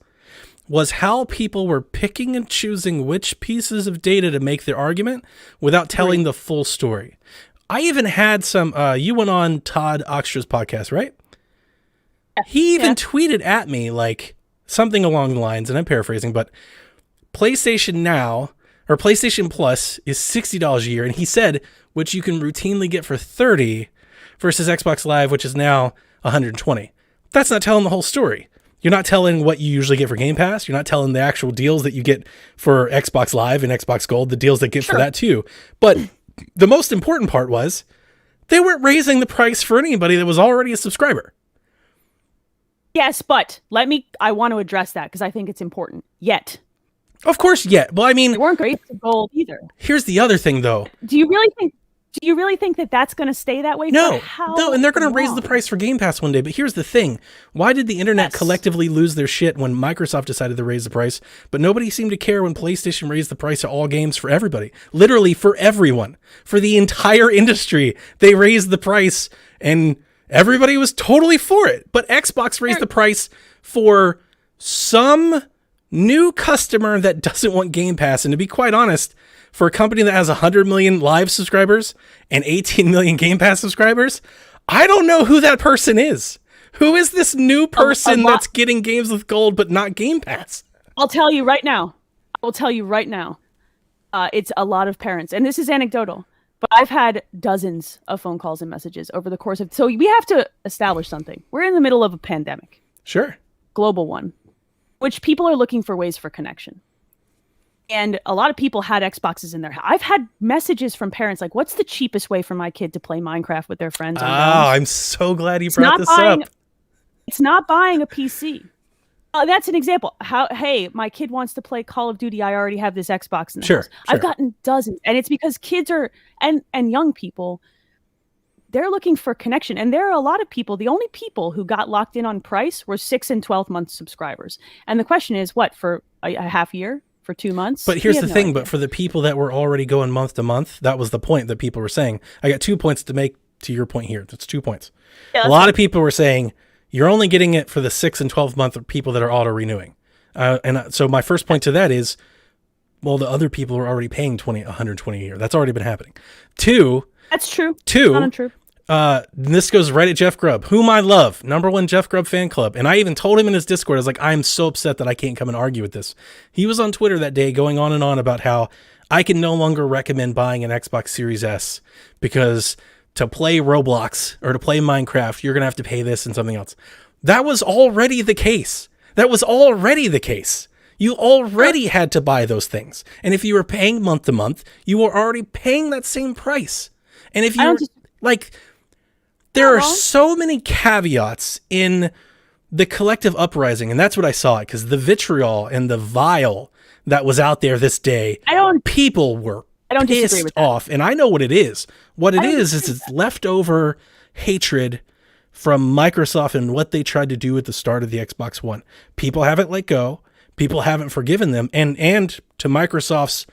was how people were picking and choosing which pieces of data to make their argument without telling the full story. I even had some, you went on Todd Oxtra's podcast, right? He even tweeted at me like something along the lines, and I'm paraphrasing, but PlayStation Now or PlayStation Plus is $60 a year. And he said, which you can routinely get for $30 versus Xbox Live, which is now $120. That's not telling the whole story. You're not telling what you usually get for Game Pass. You're not telling the actual deals that you get for Xbox Live and Xbox Gold, the deals that get for that too. But the most important part was they weren't raising the price for anybody that was already a subscriber. Yes, but I want to address that because I think it's important. Yet. Of course, yet. Well, I mean, they weren't great for gold either. Here's the other thing though. Do you really think that that's going to stay that way? No, and they're going to raise the price for Game Pass one day. But here's the thing. Why did the internet collectively lose their shit when Microsoft decided to raise the price, but nobody seemed to care when PlayStation raised the price of all games for everybody? Literally for everyone. For the entire industry, they raised the price and everybody was totally for it. But Xbox raised the price for some new customer that doesn't want Game Pass. And to be quite honest, for a company that has 100 million live subscribers and 18 million Game Pass subscribers, I don't know who that person is. Who is this new person that's getting games with gold but not Game Pass? I'll tell you right now. will tell you right now, it's a lot of parents, and this is anecdotal, but I've had dozens of phone calls and messages over the course of. So we have to establish something. We're in the middle of a pandemic, Sure. global one, which people are looking for ways for connection. And a lot of people had Xboxes in their house. I've had messages from parents like, "What's the cheapest way for my kid to play Minecraft with their friends?" Oh, I'm so glad you brought this up. It's not buying a PC. That's an example. Hey, my kid wants to play Call of Duty. I already have this Xbox in the house. I've gotten dozens, and it's because kids are and young people, they're looking for connection. And there are a lot of people. The only people who got locked in on price were 6 and 12-month subscribers. And the question is, what, for a half year, for 2 months? But here's the thing. But for the people that were already going month to month, that was the point that people were saying. I got 2 points to make to your point here. That's 2 points. Yeah, a lot of people were saying, you're only getting it for the 6 and 12-month people that are auto-renewing. So my first point to that is, well, the other people are already paying $120 a year. That's already been happening. Two. That's true. Two. Not untrue. This goes right at Jeff Grubb, whom I love, #1 Jeff Grubb fan club. And I even told him in his Discord, I was like, I'm so upset that I can't come and argue with this. He was on Twitter that day going on and on about how I can no longer recommend buying an Xbox Series S because to play Roblox or to play Minecraft, you're going to have to pay this and something else. That was already the case. You already had to buy those things. And if you were paying month to month, you were already paying that same price. And if you there are so many caveats in the collective uprising. And that's what I saw, because the vitriol and the vile that was out there this day, people were pissed off. And I know what it is. What it is it's leftover hatred from Microsoft and what they tried to do at the start of the Xbox One. People haven't let go. People haven't forgiven them. And to Microsoft's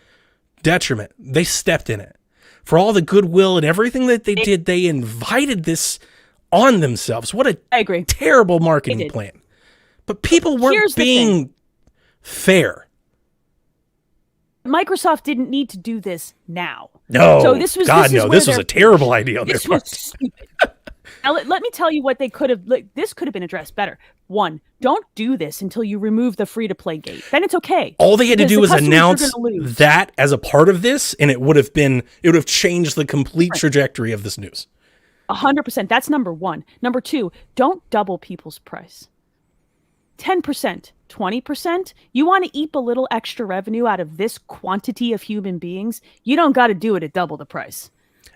detriment, they stepped in it. For all the goodwill and everything that they did, they invited this on themselves. What a terrible marketing plan. But people weren't being fair. Microsoft didn't need to do this now. No, so this was a terrible idea on their part. This was stupid. Now, let me tell you what they could have. This could have been addressed better. 1, don't do this until you remove the free-to-play gate. Then it's okay. All they had to do was announce that as a part of this, and it would have changed the complete trajectory of this news. 100%. That's number 1. Number 2, don't double people's price. 10%, 20%. You want to eat a little extra revenue out of this quantity of human beings? You don't got to do it at double the price.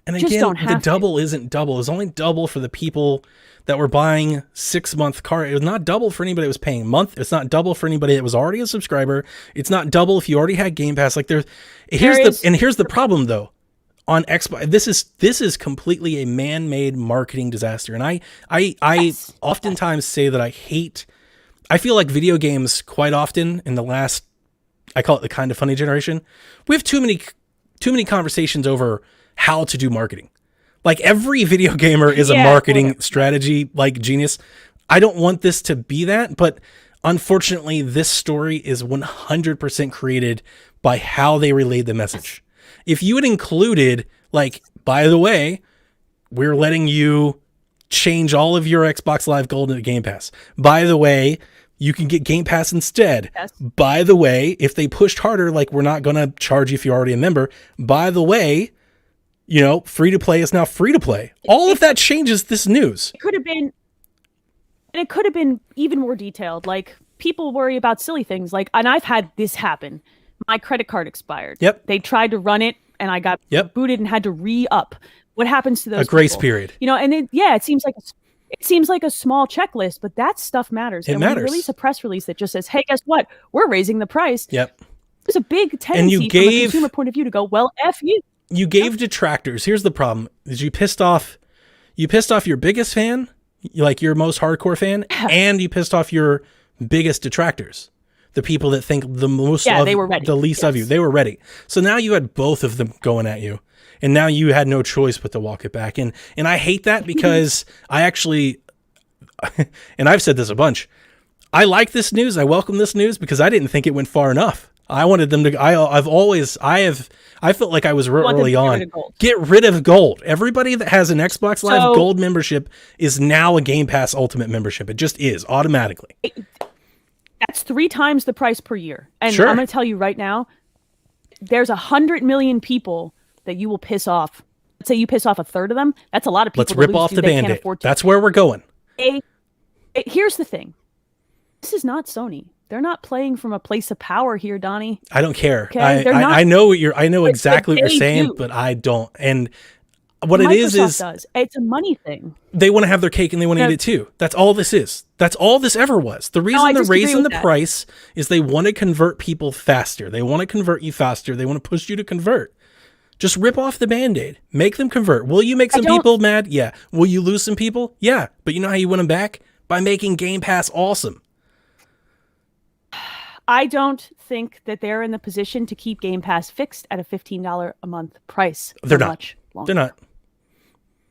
And again, the double isn't double. It was only double for the people that were buying 6-month card. It was not double for anybody that was paying month. It's not double for anybody that was already a subscriber. It's not double if you already had Game Pass. Here's the problem though. On Xbox, this is completely a man-made marketing disaster. And I oftentimes say that I feel like video games quite often in the last, I call it the kind of funny generation, we have too many conversations over how to do marketing. Like every video gamer is a marketing strategy genius. I don't want this to be that, but unfortunately this story is 100% created by how they relayed the message. If you had included by the way, we're letting you change all of your Xbox Live Gold into Game Pass. By the way, you can get Game Pass instead. Yes. By the way, if they pushed harder, we're not going to charge you if you're already a member. By the way, free to play is now free to play. All of that changes this news. It could have been even more detailed. People worry about silly things and I've had this happen. My credit card expired. Yep. They tried to run it and I got booted and had to re-up. What happens to those people? A grace period. And it seems like a small checklist, but that stuff matters. It matters. When you release a press release that just says, hey, guess what? We're raising the price. Yep. There's a big tendency from a consumer point of view to go, well, F you. You gave detractors. Here's the problem: is you pissed off your biggest fan, your most hardcore fan, and you pissed off your biggest detractors, the people that think the most of they were ready. The least of you. They were ready. So now you had both of them going at you, and now you had no choice but to walk it back. And I hate that because I actually, and I've said this a bunch, I like this news. I welcome this news because I didn't think it went far enough. I wanted them to. I felt like I was early on. Get rid of gold. Everybody that has an Xbox Live Gold membership is now a Game Pass Ultimate membership. It just is automatically. That's 3 times the price per year. And Sure. I'm going to tell you right now, there's 100 million people that you will piss off. Let's say you piss off a third of them. That's a lot of people. Let's to rip lose off to. the They can't Band-Aid. afford to. That's where we're going. Here's the thing. This is not Sony. They're not playing from a place of power here, Donnie. I don't care. Okay? I know I know exactly what you're they saying, do. but I don't. And what Microsoft it is does. It's a money thing. they want to have their cake and they want to No. eat it too. That's all this is. That's all this ever was. The reason I they're disagree raising with the that. price is they want to convert people faster. They want to convert you faster. They want to push you to convert. Just rip off the Band-Aid. Make them convert. Will you make some people mad? Yeah. Will you lose some people? Yeah. But you know how you win them back? By making Game Pass awesome. I don't think that they're in the position to keep Game Pass fixed at a $15 a month price. They're for not. Much longer. They're not.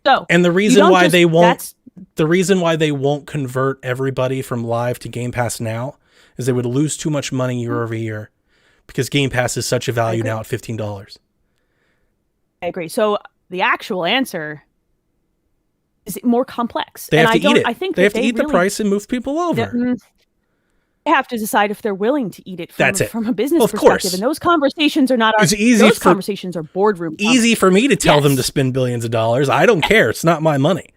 So, And the you reason don't why just- they won't that's- the reason why they won't convert everybody from live to Game Pass now is they would lose too much money year over year because Game Pass is such a value now at $15. I agree. So the actual answer is more complex. They have to eat it. I think they have that to eat the really- price and move people over. They have to decide if they're willing to eat it from, That's it. from a business Well, of perspective. course. And those conversations are not our, It's easy those for- conversations are boardroom. Easy for me to tell them to spend billions of dollars. I don't care. It's not my money.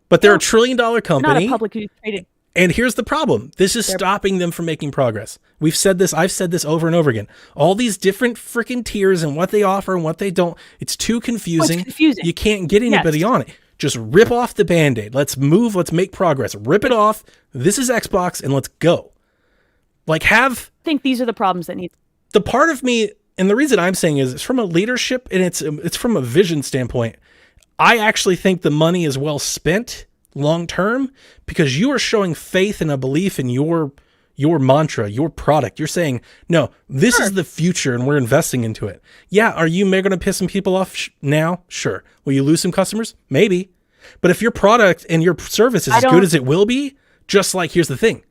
But they're a $1 trillion Not company. a publicly traded. And here's the problem. This is stopping them from making progress. We've said this. I've said this over and over again. All these different freaking tiers and what they offer and what they don't. It's too confusing. confusing. You can't get anybody Yes. on it. Just rip off the Band-Aid. Let's move. Let's make progress. Rip it off. This is Xbox and let's go. Like I think these are the problems that need. the part of me, and the reason I'm saying is it's from a leadership and it's from a vision standpoint. I actually think the money is well spent long term because you are showing faith and a belief in your mantra, your product. You're saying, no, this is the future and we're investing into it. Yeah. Are you going to piss some people off now? Sure. Will you lose some customers? Maybe. But if your product and your service is as good as it will be, just like, here's the thing.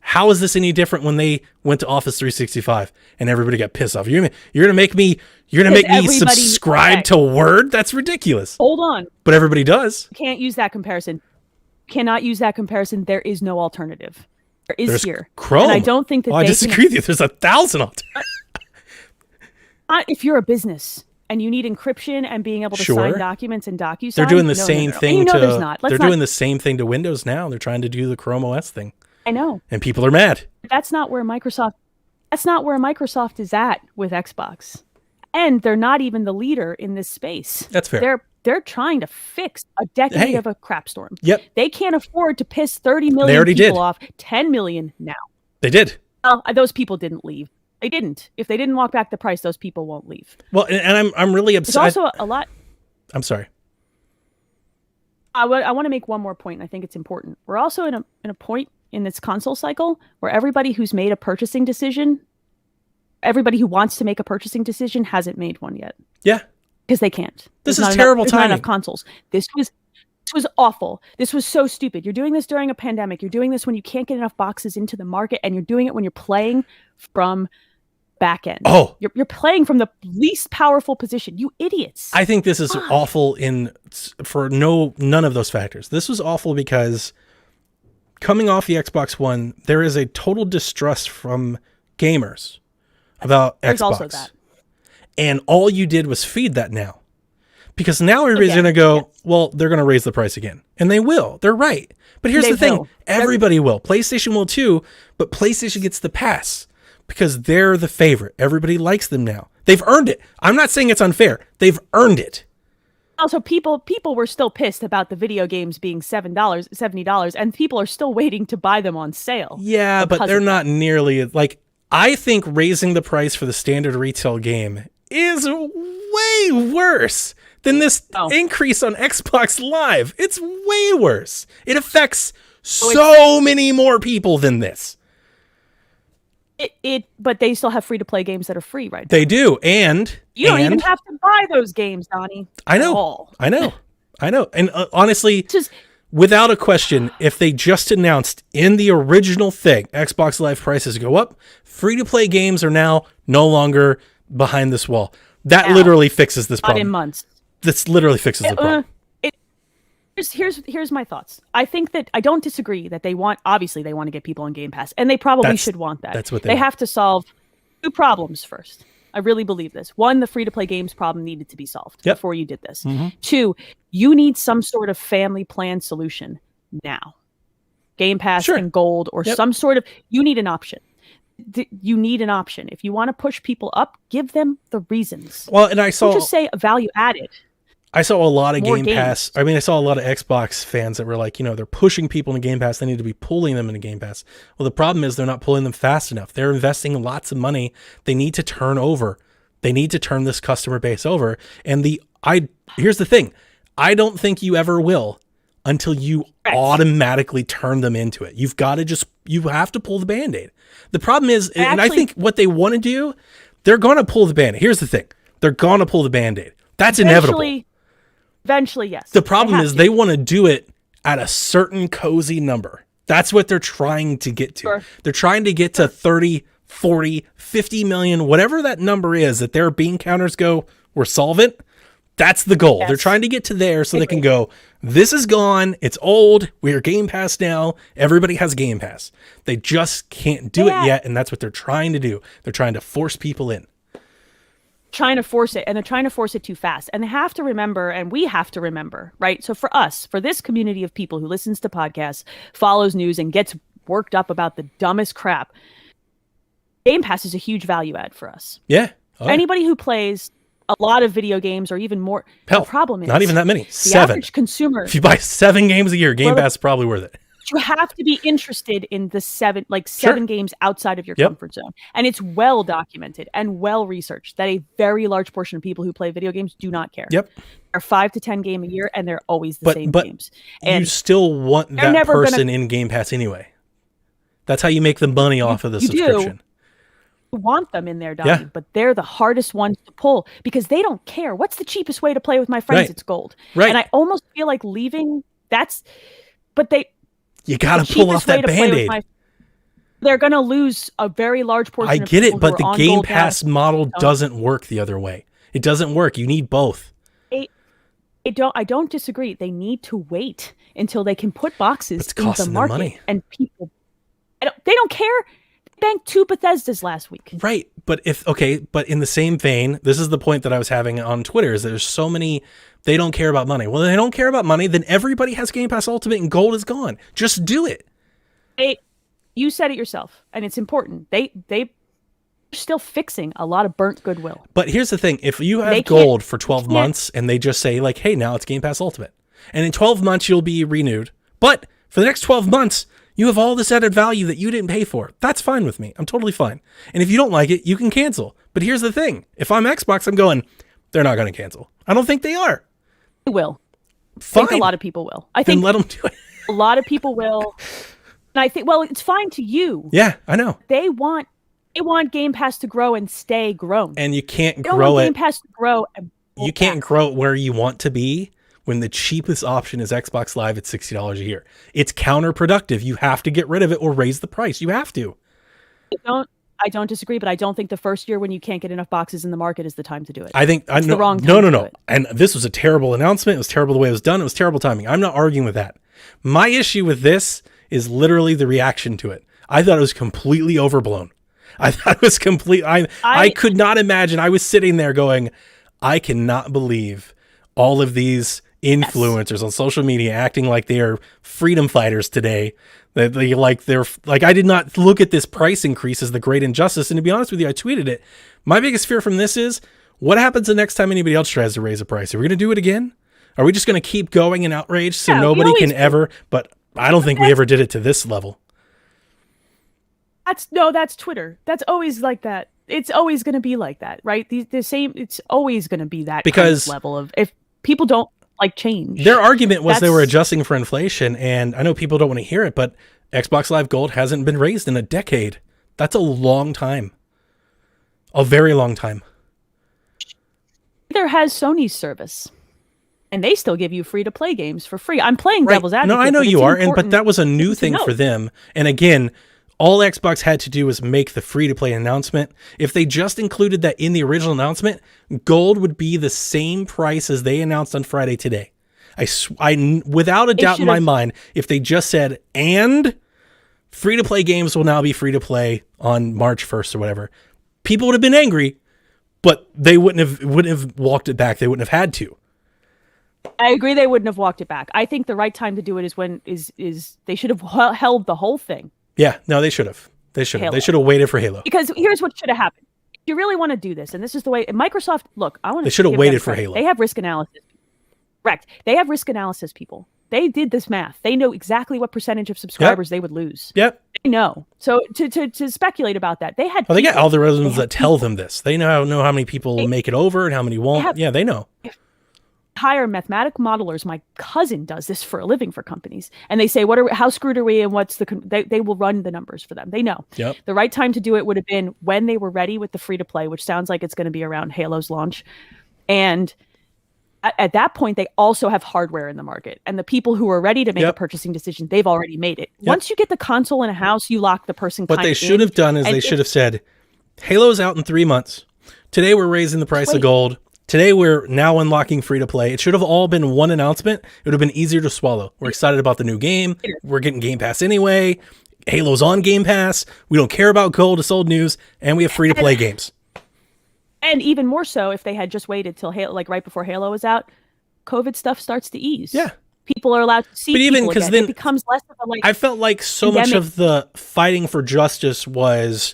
How is this any different when they went to Office 365 and everybody got pissed off? You're gonna make me subscribe to Word? That's ridiculous. Hold on. But everybody does. Can't use that comparison. Cannot use that comparison. There is no alternative. There is There's here. Chrome. And I don't think that I they disagree with you. There's 1,000 alternatives. if you're a business and you need encryption and being able to sign Sure. documents in DocuSign, They're doing the no, same no. thing And to. there's not. They're doing the same thing to Windows now. They're trying to do the Chrome OS thing, I know. and people are mad. That's not where Microsoft. That's not where Microsoft is at with Xbox, and they're not even the leader in this space. That's fair. They're trying to fix a decade Hey. of a crap storm. Yep, They can't afford to piss 30 million They already people did. off. 10 million now. they did. Well, those people didn't leave. They didn't. If they didn't walk back the price, those people won't leave. Well, and I'm really It's upset. also a lot. I'm sorry. I want to make one more point, and I think it's important. We're also in a point in this console cycle where everybody who's made a purchasing decision, everybody who wants to make a purchasing decision hasn't made one yet Yeah. because they can't. This There's is not terrible enough, there's not timing. enough consoles. This was awful. This was so stupid. You're doing this during a pandemic. You're doing this when you can't get enough boxes into the market, and you're doing it when you're playing from back end. Oh, You're playing from the least powerful position. You idiots. I think this is awful for none of those factors. This was awful because coming off the Xbox One, there is a total distrust from gamers about There's Xbox. also that. And all you did was feed that now. Because now everybody's Again, going to go, well, they're going to raise the price again. And they will. They're right. But here's They the thing. will. Everybody will. PlayStation will too, but PlayStation gets the pass because they're the favorite. Everybody likes them now. They've earned it. I'm not saying it's unfair. They've earned it. Also, people were still pissed about the video games being $70, and people are still waiting to buy them on sale. Yeah, but because they're of not nearly like, I think raising the price for the standard retail game is way worse than this increase on Xbox Live. It's way worse. It affects so many more people than this. But they still have free to play games that are free, right? They do, and You don't even have to buy those games, Donnie. I know, at all. I know, and honestly, Just without a question, if they just announced in the original thing, Xbox Live prices go up, free to play games are now no longer behind this wall. That literally fixes this not problem. in months. This literally fixes the problem. Here's my thoughts. I think that I don't disagree that they want to get people on Game Pass, and they probably should want that. That's what they have to solve two problems first. I really believe this. One, the free-to-play games problem needed to be solved before you did this. Mm-hmm. Two, you need some sort of family plan solution now. Game Pass and Gold or some sort of... You need an option. You need an option. If you want to push people up, give them the reasons. Well, and I saw... Don't just say value added. I saw a lot of Game Pass. I mean, I saw a lot of Xbox fans that were like, they're pushing people into Game Pass. They need to be pulling them into Game Pass. Well, the problem is they're not pulling them fast enough. They're investing lots of money. They need to turn over. They need to turn this customer base over. And here's the thing. I don't think you ever will until you automatically turn them into it. You have to pull the Band-Aid. The problem is, and I think what they want to do, they're going to pull the Band-Aid. Here's the thing. They're going to pull the Band-Aid. That's inevitable. Eventually, yes. The problem is they want to do it at a certain cozy number. That's what they're trying to get to. Sure. They're trying to get to 30, 40, 50 million, whatever that number is that their bean counters go, we're solvent. That's the goal. Yes. They're trying to get to there so they can go, this is gone. It's old. We are Game Pass now. Everybody has Game Pass. They just can't do it yet. And that's what they're trying to do. They're trying to force people in. Trying to force it, and they're trying to force it too fast. And they have to remember, and we have to remember, right? So for us, for this community of people who listens to podcasts, follows news, and gets worked up about the dumbest crap, Game Pass is a huge value add for us. Yeah. Anybody who plays a lot of video games or even more, the problem is... Not even that many. 7. The average consumer... If you buy 7 games a year, Game Pass is probably worth it. You have to be interested in the 7 games outside of your comfort zone. And it's well documented and well researched that a very large portion of people who play video games do not care. Yep. They're 5 to 10 games a year, and they're always the same games. And you still want that person in Game Pass anyway. That's how you make the money off of the subscription. You want them in there, Donnie, but they're the hardest ones to pull because they don't care. What's the cheapest way to play with my friends? It's Gold. Right. And I almost feel like leaving, you got to pull off that Band-Aid. They're going to lose a very large portion of people. I get it, but the Game Pass model doesn't work the other way. It doesn't work. You need both. I don't disagree. They need to wait until they can put boxes in the market. Money. And people, they don't care. They banked 2 Bethesdas last week. Right. But in the same vein, this is the point that I was having on Twitter, is there's so many... They don't care about money. Well, they don't care about money, then everybody has Game Pass Ultimate and Gold is gone. Just do it. You said it yourself, and it's important. They're still fixing a lot of burnt goodwill. But here's the thing. If you have Gold for 12 months and they just say, like, hey, now it's Game Pass Ultimate, and in 12 months you'll be renewed, but for the next 12 months, you have all this added value that you didn't pay for. That's fine with me. I'm totally fine. And if you don't like it, you can cancel. But here's the thing. If I'm Xbox, I'm going, they're not going to cancel. I don't think they are. They will. Fine. I think a lot of people will. Then let them do it. A lot of people will. And I think, well, it's fine to you. Yeah, I know. They want Game Pass to grow and stay grown. And you can't grow it. Game Pass to grow. You can't grow it where you want to be when the cheapest option is Xbox Live at $60 a year. It's counterproductive. You have to get rid of it or raise the price. You have to. I don't disagree, but I don't think the first year when you can't get enough boxes in the market is the time to do it. I think it's the wrong time to do it. And this was a terrible announcement. It was terrible the way it was done. It was terrible timing. I'm not arguing with that. My issue with this is literally the reaction to it. I thought it was completely overblown. I thought it was I could not imagine. I was sitting there going, I cannot believe all of these influencers on social media acting like they are freedom fighters today. I did not look at this price increase as the great injustice. And to be honest with you, I tweeted it. My biggest fear from this is what happens the next time anybody else tries to raise a price? Are we going to do it again? Are we just going to keep going in outrage so nobody can ever, but I don't think we ever did it to this level. That's Twitter. That's always like that. It's always going to be like that, right? It's always going to be that because kind of level of, if people don't like change. Their argument was they were adjusting for inflation, and I know people don't want to hear it, but Xbox Live Gold hasn't been raised in a decade. That's a long time. A very long time. Neither has Sony's service. And they still give you free-to-play games for free. I'm playing devil's advocate. No, I know you are, but that was a new thing for them. And again, all Xbox had to do was make the free-to-play announcement. If they just included that in the original announcement, Gold would be the same price as they announced on Friday today. Without a doubt in my mind, if they just said, and free-to-play games will now be free-to-play on March 1st or whatever, people would have been angry, but they wouldn't have walked it back. They wouldn't have had to. I agree they wouldn't have walked it back. I think the right time to do it is when they should have held the whole thing. Yeah, no, they should have. They should have waited for Halo. Because here's what should have happened. If you really want to do this, and this is the way Microsoft, look, I want to. They should have waited for Halo. They have risk analysis. Correct. They have risk analysis people. They did this math. They know exactly what percentage of subscribers they would lose. Yep. They know. So to speculate about that, they had. Well, they got algorithms that tell them this. They know how many people will make it over and how many won't. They know. Hire mathematic modelers. My cousin does this for a living for companies, and they say, how screwed are we, and what's they will run the numbers for them. They know. Yep. The right time to do it would have been when they were ready with the free to play, which sounds like it's going to be around Halo's launch, and at that point they also have hardware in the market, and the people who are ready to make a purchasing decision, they've already made it. Once you get the console in a house, you lock the person. What they should have done is they should have said, Halo's out in 3 months. Today we're raising the price of gold. Today, we're now unlocking free-to-play. It should have all been one announcement. It would have been easier to swallow. We're excited about the new game. We're getting Game Pass anyway. Halo's on Game Pass. We don't care about gold. It's old news. And we have free-to-play games. And even more so, if they had just waited till Halo, like right before Halo was out, COVID stuff starts to ease. Yeah. People are allowed to see but even because then it becomes less of a I felt like so much of the fighting for justice was,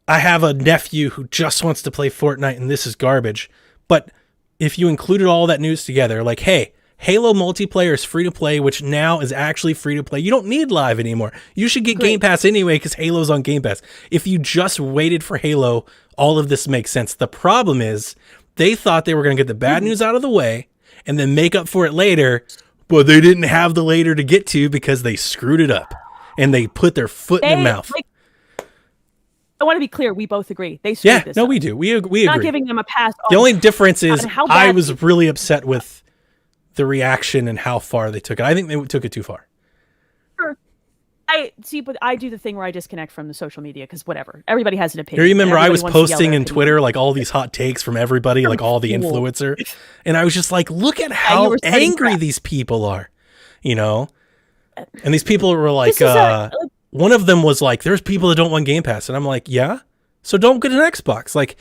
I have a nephew who just wants to play Fortnite and this is garbage. But if you included all that news together, like, hey, Halo multiplayer is free to play, which now is actually free to play. You don't need live anymore. You should get Game Pass anyway because Halo's on Game Pass. If you just waited for Halo, all of this makes sense. The problem is they thought they were going to get the bad news out of the way and then make up for it later, but they didn't have the later to get to because they screwed it up and they put their foot in their mouth. I want to be clear. We both agree. They screwed this up. We do. We agree. Not giving them a pass. The only difference is I was really upset with the reaction and how far they took it. I think they took it too far. Sure. But I do the thing where I disconnect from the social media because whatever. Everybody has an opinion. You remember I was posting in Twitter like all these hot takes from everybody, like all the influencer, and I was just like, look at how angry these people are, And these people were like, one of them was like, there's people that don't want Game Pass. And I'm like, yeah, so don't get an Xbox. Like,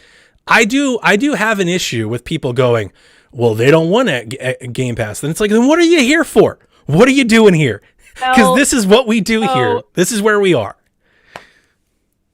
I do have an issue with people going, well, they don't want a Game Pass. And it's like, then what are you here for? What are you doing here? Because this is what we do here. This is where we are.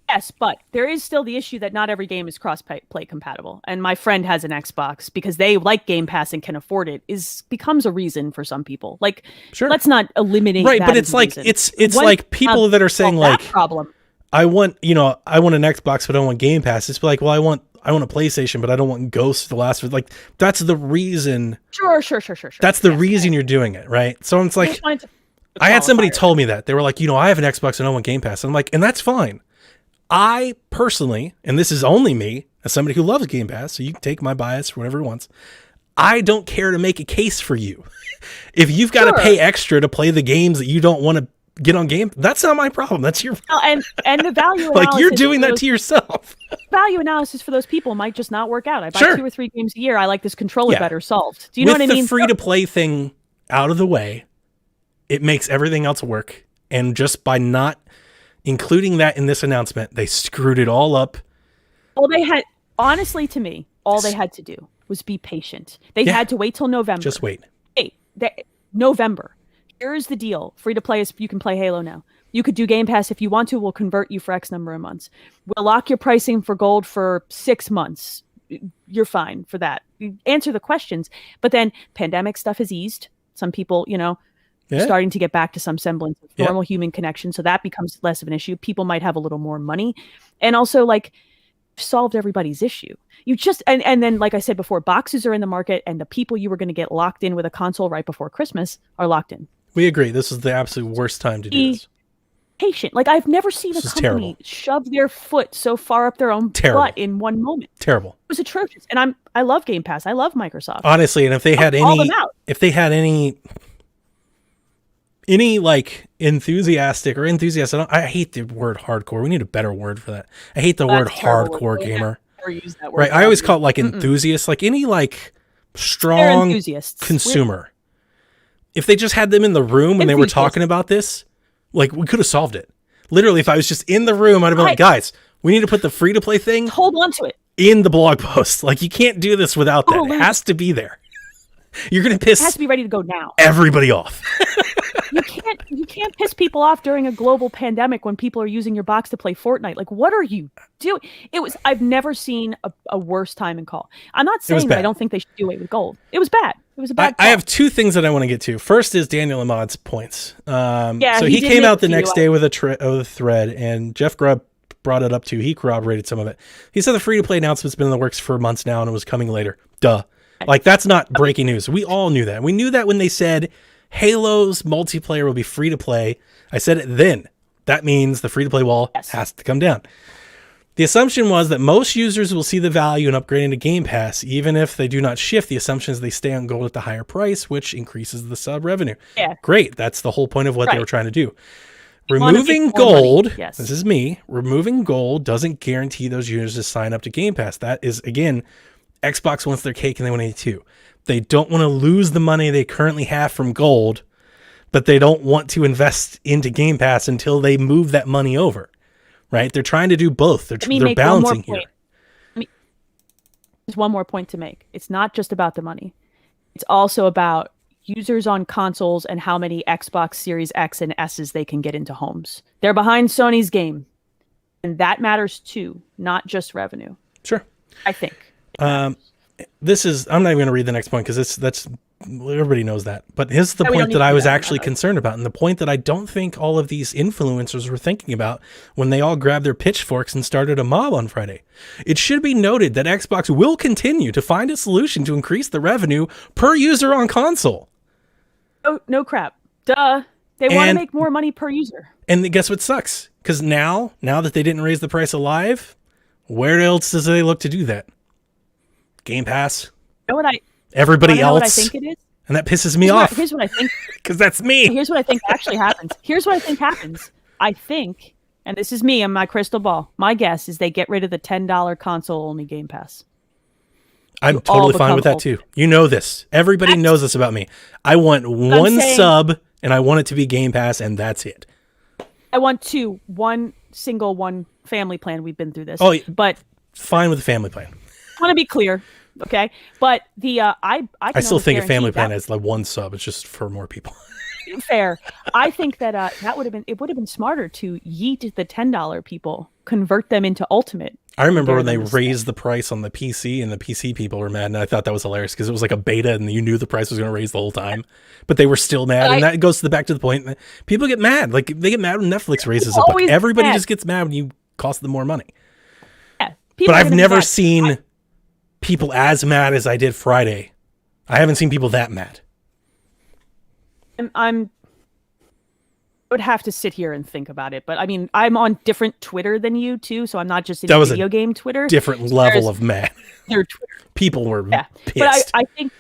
Yes, but there is still the issue that not every game is cross-play compatible. And my friend has an Xbox because they like Game Pass and can afford it. Becomes a reason for some people. Like, let's not eliminate that but it's like it's like people that are saying like, problem. I want an Xbox, but I don't want Game Pass. It's like, well, I want a PlayStation, but I don't want Ghost the Last. Like, that's the reason. Sure. That's the reason you're doing it, right? So it's like, I had somebody told me that they were like, I have an Xbox and I don't want Game Pass, and I'm like, and that's fine. I personally, and this is only me, as somebody who loves Game Pass, so you can take my bias for whatever it wants, I don't care to make a case for you. If you've got to pay extra to play the games that you don't want to get on Game, that's not my problem. That's your problem. And the value analysis. Like, you're doing that to yourself. Value analysis for those people might just not work out. I buy 2 or 3 games a year. I like this controller better solved. Do you know what I mean? With the free-to-play thing out of the way, it makes everything else work. And just by not including that in this announcement, they screwed it all up. Honestly, to me, all they had to do was be patient. They had to wait till November. Just wait. November. Here's the deal. Free to play is you can play Halo now. You could do Game Pass if you want to. We'll convert you for X number of months. We'll lock your pricing for gold for 6 months. You're fine for that. You answer the questions. But then pandemic stuff has eased. Some people, starting to get back to some semblance of normal human connection. So that becomes less of an issue. People might have a little more money. And also, like, solved everybody's issue. You just, and then, like I said before, boxes are in the market, and the people you were going to get locked in with a console right before Christmas are locked in. We agree. This is the absolute worst time to do this. Patient. Like, I've never seen a company shove their foot so far up their own butt in one moment. Terrible. It was atrocious. And I love Game Pass. I love Microsoft. Honestly, and if they had any like enthusiastic, I hate the word hardcore. We need a better word for that. I hate the word hardcore gamer. Use that word. Right. I always call it like enthusiast, like any like strong consumer. if they just had them in the room and they were Every talking about this, like we could have solved it. Literally, if I was just in the room, I'd have been like, guys, we need to put the free to play thing hold on to it in the blog post. Like you can't do this without that. It has to be there. You're going to piss it has to be ready to go now. everybody off. You can't piss people off during a global pandemic when people are using your box to play Fortnite. Like, what are you doing? I've never seen a worse time in call. I'm not saying that I don't think they should do away with gold. It was bad. It was a bad call. I have two things that I want to get to. First is Daniel Ahmad's points. So he did came make out the a few next day with a thread, and Jeff Grubb brought it up too. He corroborated some of it. He said the free-to-play announcement's been in the works for months now, and it was coming later. Duh. Like, that's not breaking news. We all knew that. We knew that when they said Halo's multiplayer will be free to play. I said it then. That means the free to play wall has to come down. The assumption was that most users will see the value in upgrading to Game Pass, even if they do not shift. The assumption is they stay on gold at the higher price, which increases the sub revenue. Yeah. Great. That's the whole point of what they were trying to do. Removing gold, this is me, removing gold doesn't guarantee those users to sign up to Game Pass. That is, again, Xbox wants their cake and they want to eat it too. They don't want to lose the money they currently have from gold, but they don't want to invest into Game Pass until they move that money over, right? They're trying to do both. They're balancing here. There's one more point to make. It's not just about the money. It's also about users on consoles and how many Xbox Series X and S's they can get into homes. They're behind Sony's game, and that matters too, not just revenue. Sure. I think. I'm not even going to read the next point because that's everybody knows that. But here's the point that I was actually concerned about, and the point that I don't think all of these influencers were thinking about when they all grabbed their pitchforks and started a mob on Friday. It should be noted that Xbox will continue to find a solution to increase the revenue per user on console. Oh, no crap. Duh. They want to make more money per user. And guess what sucks? Because now that they didn't raise the price of Live, where else does they look to do that? Game Pass. You know what everybody else. What I think it is? And that pisses me off. Here's what I think. Because that's me. Here's what I think actually happens. I think, and this is me and my crystal ball, my guess is they get rid of the $10 console-only Game Pass. I'm totally fine with that too. You know this. Everybody knows this about me. I want one sub, and I want it to be Game Pass, and that's it. I want one family plan. We've been through this. Oh, but fine with the family plan. I want to be clear, okay? But the I still think a family plan is like one sub. It's just for more people. Fair. I think that that would have been smarter to yeet the $10 people, convert them into Ultimate. I remember when they raised the price on the PC, and the PC people were mad, and I thought that was hilarious because it was like a beta, and you knew the price was going to raise the whole time, but they were still mad. And that goes back to the point that people get mad. Like they get mad when Netflix raises it, but everybody just gets mad when you cost them more money. Yeah, but I've never seen people as mad as I did Friday. I haven't seen people that mad. I would have to sit here and think about it, but I mean, I'm on different Twitter than you too, so I'm not just in video game Twitter. Different level of mad. Their Twitter. People were pissed. But I think,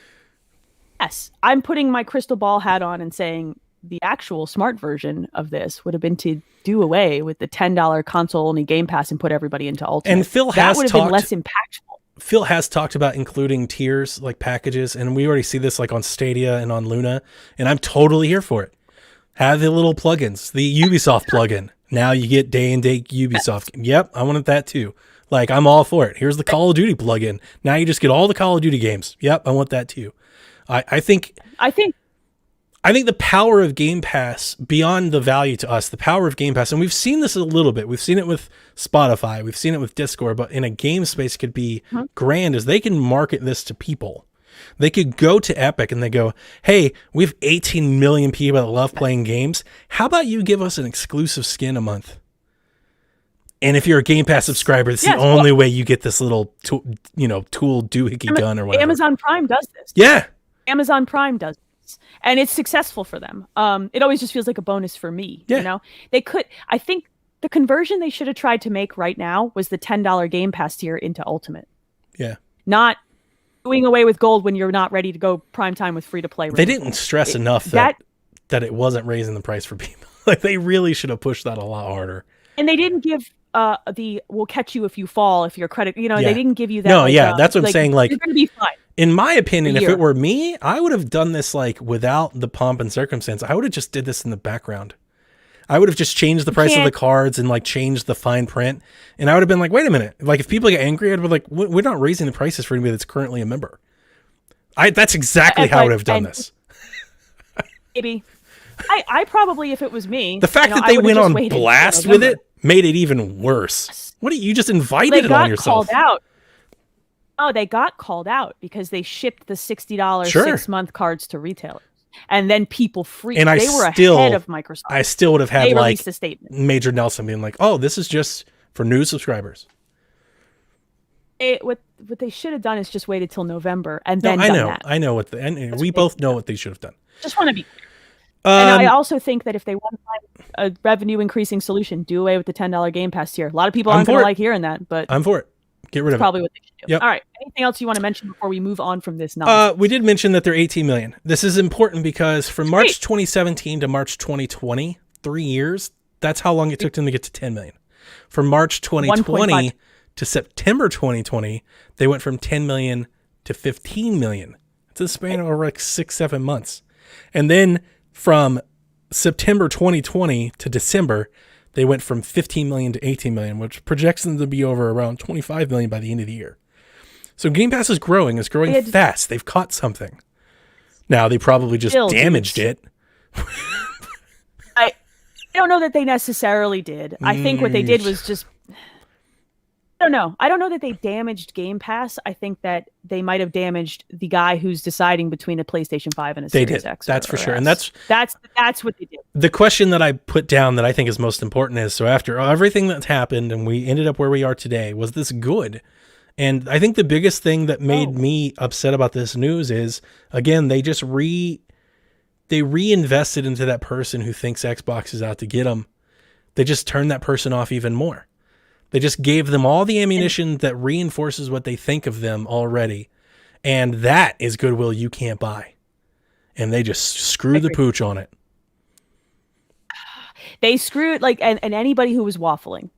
yes, I'm putting my crystal ball hat on and saying the actual smart version of this would have been to do away with the $10 console-only Game Pass and put everybody into Ultimate. And Phil that would have been less impactful. Phil has talked about including tiers, like packages, and we already see this like on Stadia and on Luna, and I'm totally here for it. Have the little plugins, the Ubisoft plugin. Now you get day and date Ubisoft. Yep, I wanted that too. Like, I'm all for it. Here's the Call of Duty plugin. Now you just get all the Call of Duty games. Yep, I want that too. I think the power of Game Pass, beyond the value to us, the power of Game Pass, and we've seen this a little bit. We've seen it with Spotify. We've seen it with Discord, but in a game space could be grand, is they can market this to people. They could go to Epic and they go, hey, we have 18 million people that love playing games. How about you give us an exclusive skin a month? And if you're a Game Pass subscriber, it's the only way you get this little tool doohickey gun or whatever. Amazon Prime does this. Yeah. Amazon Prime does this. And it's successful for them. It always just feels like a bonus for me. Yeah. You know, I think the conversion they should have tried to make right now was the $10 Game Pass tier into Ultimate. Yeah. Not doing away with gold when you're not ready to go prime time with free to play. They didn't stress enough that it wasn't raising the price for people. Like, they really should have pushed that a lot harder. And they didn't give we'll catch you if you fall if your credit, they didn't give you that. No, that's what I'm saying. Like, you're going to be fine. In my opinion, A if year. it were me, I would have done this like without the pomp and circumstance. I would have just did this in the background. I would have just changed the price of the cards and like changed the fine print. And I would have been like, wait a minute. Like if people get angry, I'd be like, we're not raising the prices for anybody that's currently a member. That's exactly how I would have done this. Maybe. I probably, if it was me. The fact that they went on blast with it made it even worse. What you just invited it on yourself. Called out. Oh, they got called out because they shipped the $60 6-month cards to retailers. And then people freaked. And they were ahead of Microsoft. I still would have had they like a statement. Major Nelson being like, oh, this is just for new subscribers. What they should have done is just waited till November and then done that. I know and we both know what they should have done. Just want to be clear. And I also think that if they want to find a revenue increasing solution, do away with the $10 Game Pass tier. A lot of people aren't going to like hearing that, but I'm for it. Get rid of it. Probably what they should do. Yep. All right. Anything else you want to mention before we move on from this nonsense? We did mention that they're 18 million. This is important because from March 2017 to March 2020, 3 years, that's how long it took them to get to 10 million. From March 2020 to September 2020, they went from 10 million to 15 million. It's a span of like 6-7 months. And then from September 2020 to December, they went from 15 million to 18 million, which projects them to be over around 25 million by the end of the year. So Game Pass is growing. It's growing fast. They've caught something. Now, they probably just damaged it. I don't know that they necessarily did. I think what they did was just... I don't know. I don't know that they damaged Game Pass. I think that they might have damaged the guy who's deciding between a PlayStation 5 and a Series X. That's for sure. S. And that's what they did. The question that I put down that I think is most important is, so after everything that's happened and we ended up where we are today, was this good? And I think the biggest thing that made me upset about this news is, again, they just reinvested into that person who thinks Xbox is out to get them. They just turned that person off even more. They just gave them all the ammunition that reinforces what they think of them already. And that is goodwill you can't buy. And they just screwed the pooch on it. They screwed, like, and anybody who was waffling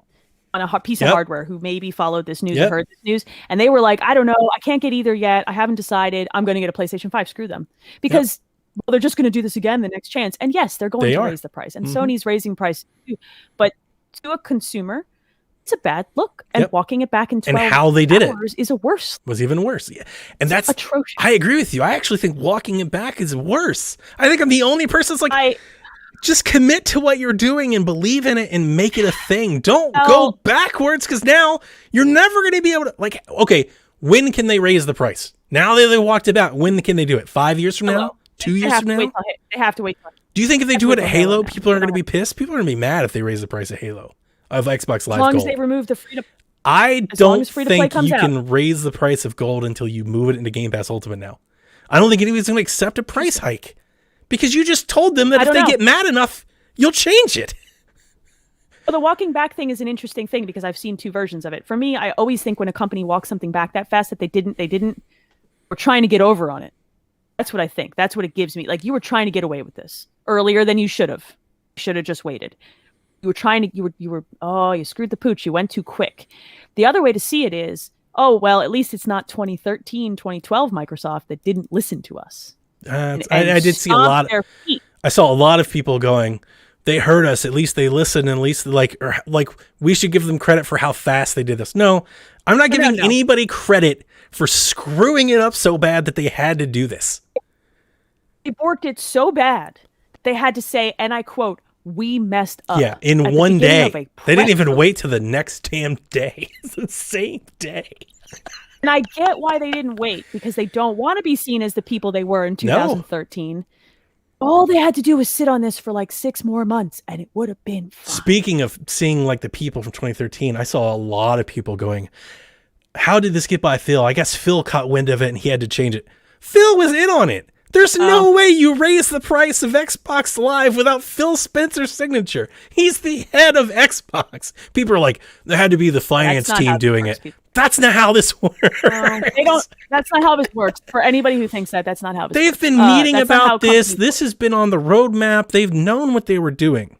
on a piece of hardware who maybe followed this news or heard this news, and they were like, I don't know, I can't get either yet. I haven't decided. I'm going to get a PlayStation 5. Screw them. Because well, they're just going to do this again the next chance. And yes, they're going to raise the price. And Sony's raising price too. But to a consumer, it's a bad look, and walking it back in 12 and how they did hours is a worse. Was even worse. Yeah. And that's atrocious. I agree with you. I actually think walking it back is worse. I think I'm the only person that's like, just commit to what you're doing and believe in it and make it a thing. Don't go backwards, because now you're never going to be able to, like, okay, when can they raise the price? Now that they walked it back, when can they do it? 5 years from now? 2 years from now? They have to wait. Do you think if they do it at Halo, people aren't going to be pissed? People are going to be mad if they raise the price of Halo. Of Xbox Live Gold. As long as they remove the free to I don't think you can raise the price of Gold until you move it into Game Pass Ultimate now. I don't think anybody's going to accept a price hike, because you just told them that if they get mad enough, you'll change it. Well, the walking back thing is an interesting thing because I've seen two versions of it. For me, I always think when a company walks something back that fast that they didn't, we're trying to get over on it. That's what I think. That's what it gives me. Like, you were trying to get away with this earlier than you should have. You should have just waited. You screwed the pooch. You went too quick. The other way to see it is, at least it's not 2013, 2012 Microsoft that didn't listen to us. I did see a lot. I saw a lot of people going, they heard us. At least they listened. At least like we should give them credit for how fast they did this. No, I'm not giving anybody credit for screwing it up so bad that they had to do this. They borked it so bad that they had to say, and I quote, "We messed up." Yeah, in one day. They didn't even wait till the next damn day. It's the same day. And I get why they didn't wait, because they don't want to be seen as the people they were in 2013. No. All they had to do was sit on this for like 6 more months, and it would have been fine. Speaking of seeing like the people from 2013, I saw a lot of people going, how did this get by Phil? I guess Phil caught wind of it and he had to change it. Phil was in on it. There's no way you raise the price of Xbox Live without Phil Spencer's signature. He's the head of Xbox. People are like, there had to be the finance team doing it. That's not how this works. That's not how this works. For anybody who thinks that's not how this works. They've been meeting about this. This has been on the roadmap. They've known what they were doing.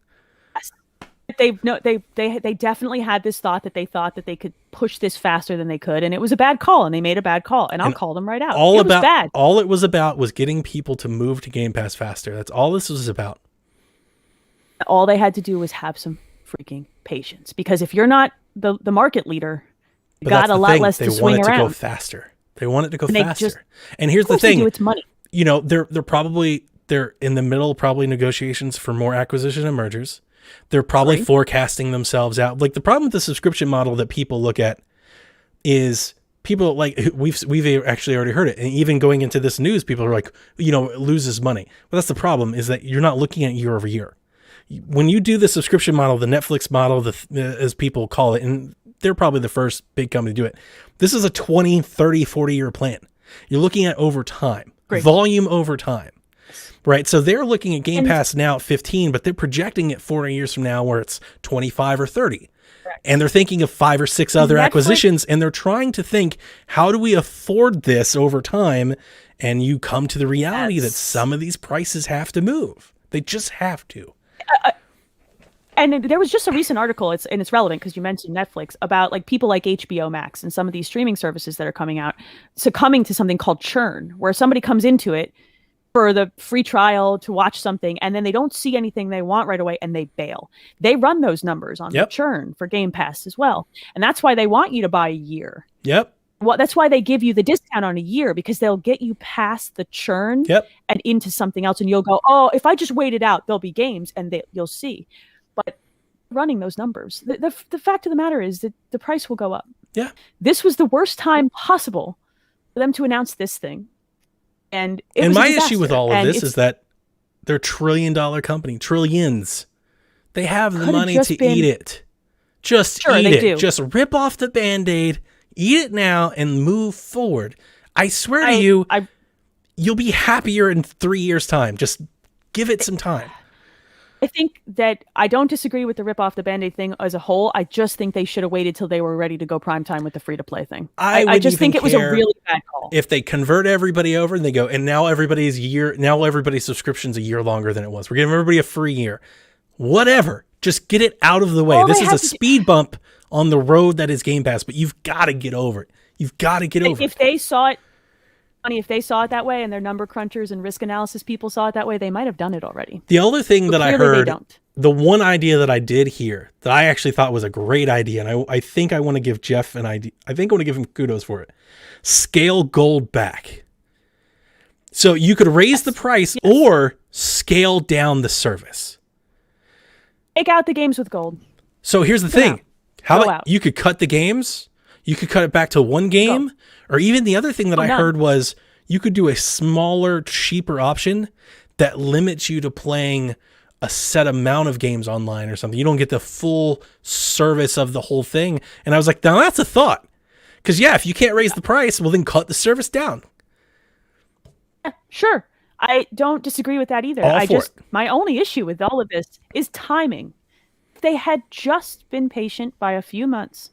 They definitely had this thought that they thought that they could push this faster than they could, and it was a bad call, and they made a bad call, and I'll call them right out. It was bad. All it was about was getting people to move to Game Pass faster. That's all this was about. All they had to do was have some freaking patience, because if you're not the market leader, you got a lot less to swing around. They want it to go faster. They want it to go faster. And here's the thing: it's money. They're in the middle, probably negotiations for more acquisition and mergers. They're probably forecasting themselves out. Like, the problem with the subscription model that people look at is people like we've actually already heard it. And even going into this news, people are like, it loses money. But that's the problem, is that you're not looking at year over year. When you do the subscription model, the Netflix model, as people call it, and they're probably the first big company to do it. This is a 20, 30, 40-year plan. You're looking at over time, volume over time. Right, so they're looking at Game Pass now at 15, but they're projecting it 40 years from now where it's 25 or 30. Correct. And they're thinking of 5 or 6 other acquisitions, and they're trying to think, how do we afford this over time? And you come to the reality that some of these prices have to move. They just have to. And there was just a recent article, it's relevant because you mentioned Netflix, about like people like HBO Max and some of these streaming services that are coming out, succumbing to something called churn, where somebody comes into it for the free trial to watch something, and then they don't see anything they want right away, and they bail. They run those numbers on the churn for Game Pass as well. And that's why they want you to buy a year. Yep. Well, that's why they give you the discount on a year, because they'll get you past the churn and into something else. And you'll go, oh, if I just wait it out, there'll be games, and you'll see. But running those numbers, the fact of the matter is that the price will go up. Yeah. This was the worst time possible for them to announce this thing. And my issue with all of this is that they're $1 trillion company, trillions. They have the money to eat it. Just eat it. Just rip off the Band-Aid, eat it now, and move forward. I swear to you, you'll be happier in 3 years' time. Just give it some time. I think that I don't disagree with the rip off the Band-Aid thing as a whole. I just think they should have waited till they were ready to go prime time with the free-to-play thing. I just think it was a really bad call. If they convert everybody over and they go, and now everybody's subscription's a year longer than it was. We're giving everybody a free year. Whatever. Just get it out of the way. This is a speed bump on the road that is Game Pass, but you've got to get over it. You've got to get over it. If they saw it, if they saw it that way, and their number crunchers and risk analysis people saw it that way, they might have done it already. The other thing that I heard, the one idea that I did hear that I actually thought was a great idea, and I think I want to give Jeff an idea. I think I want to give him kudos for it. Scale gold back. So you could raise the price or scale down the service. Take out the games with gold. So here's the thing. How about you could cut the games? You could cut it back to one game. Or even the other thing that I heard was you could do a smaller, cheaper option that limits you to playing a set amount of games online or something. You don't get the full service of the whole thing. And I was like, now that's a thought. Because, if you can't raise the price, well, then cut the service down. Sure. I don't disagree with that either. My only issue with all of this is timing. If they had just been patient by a few months,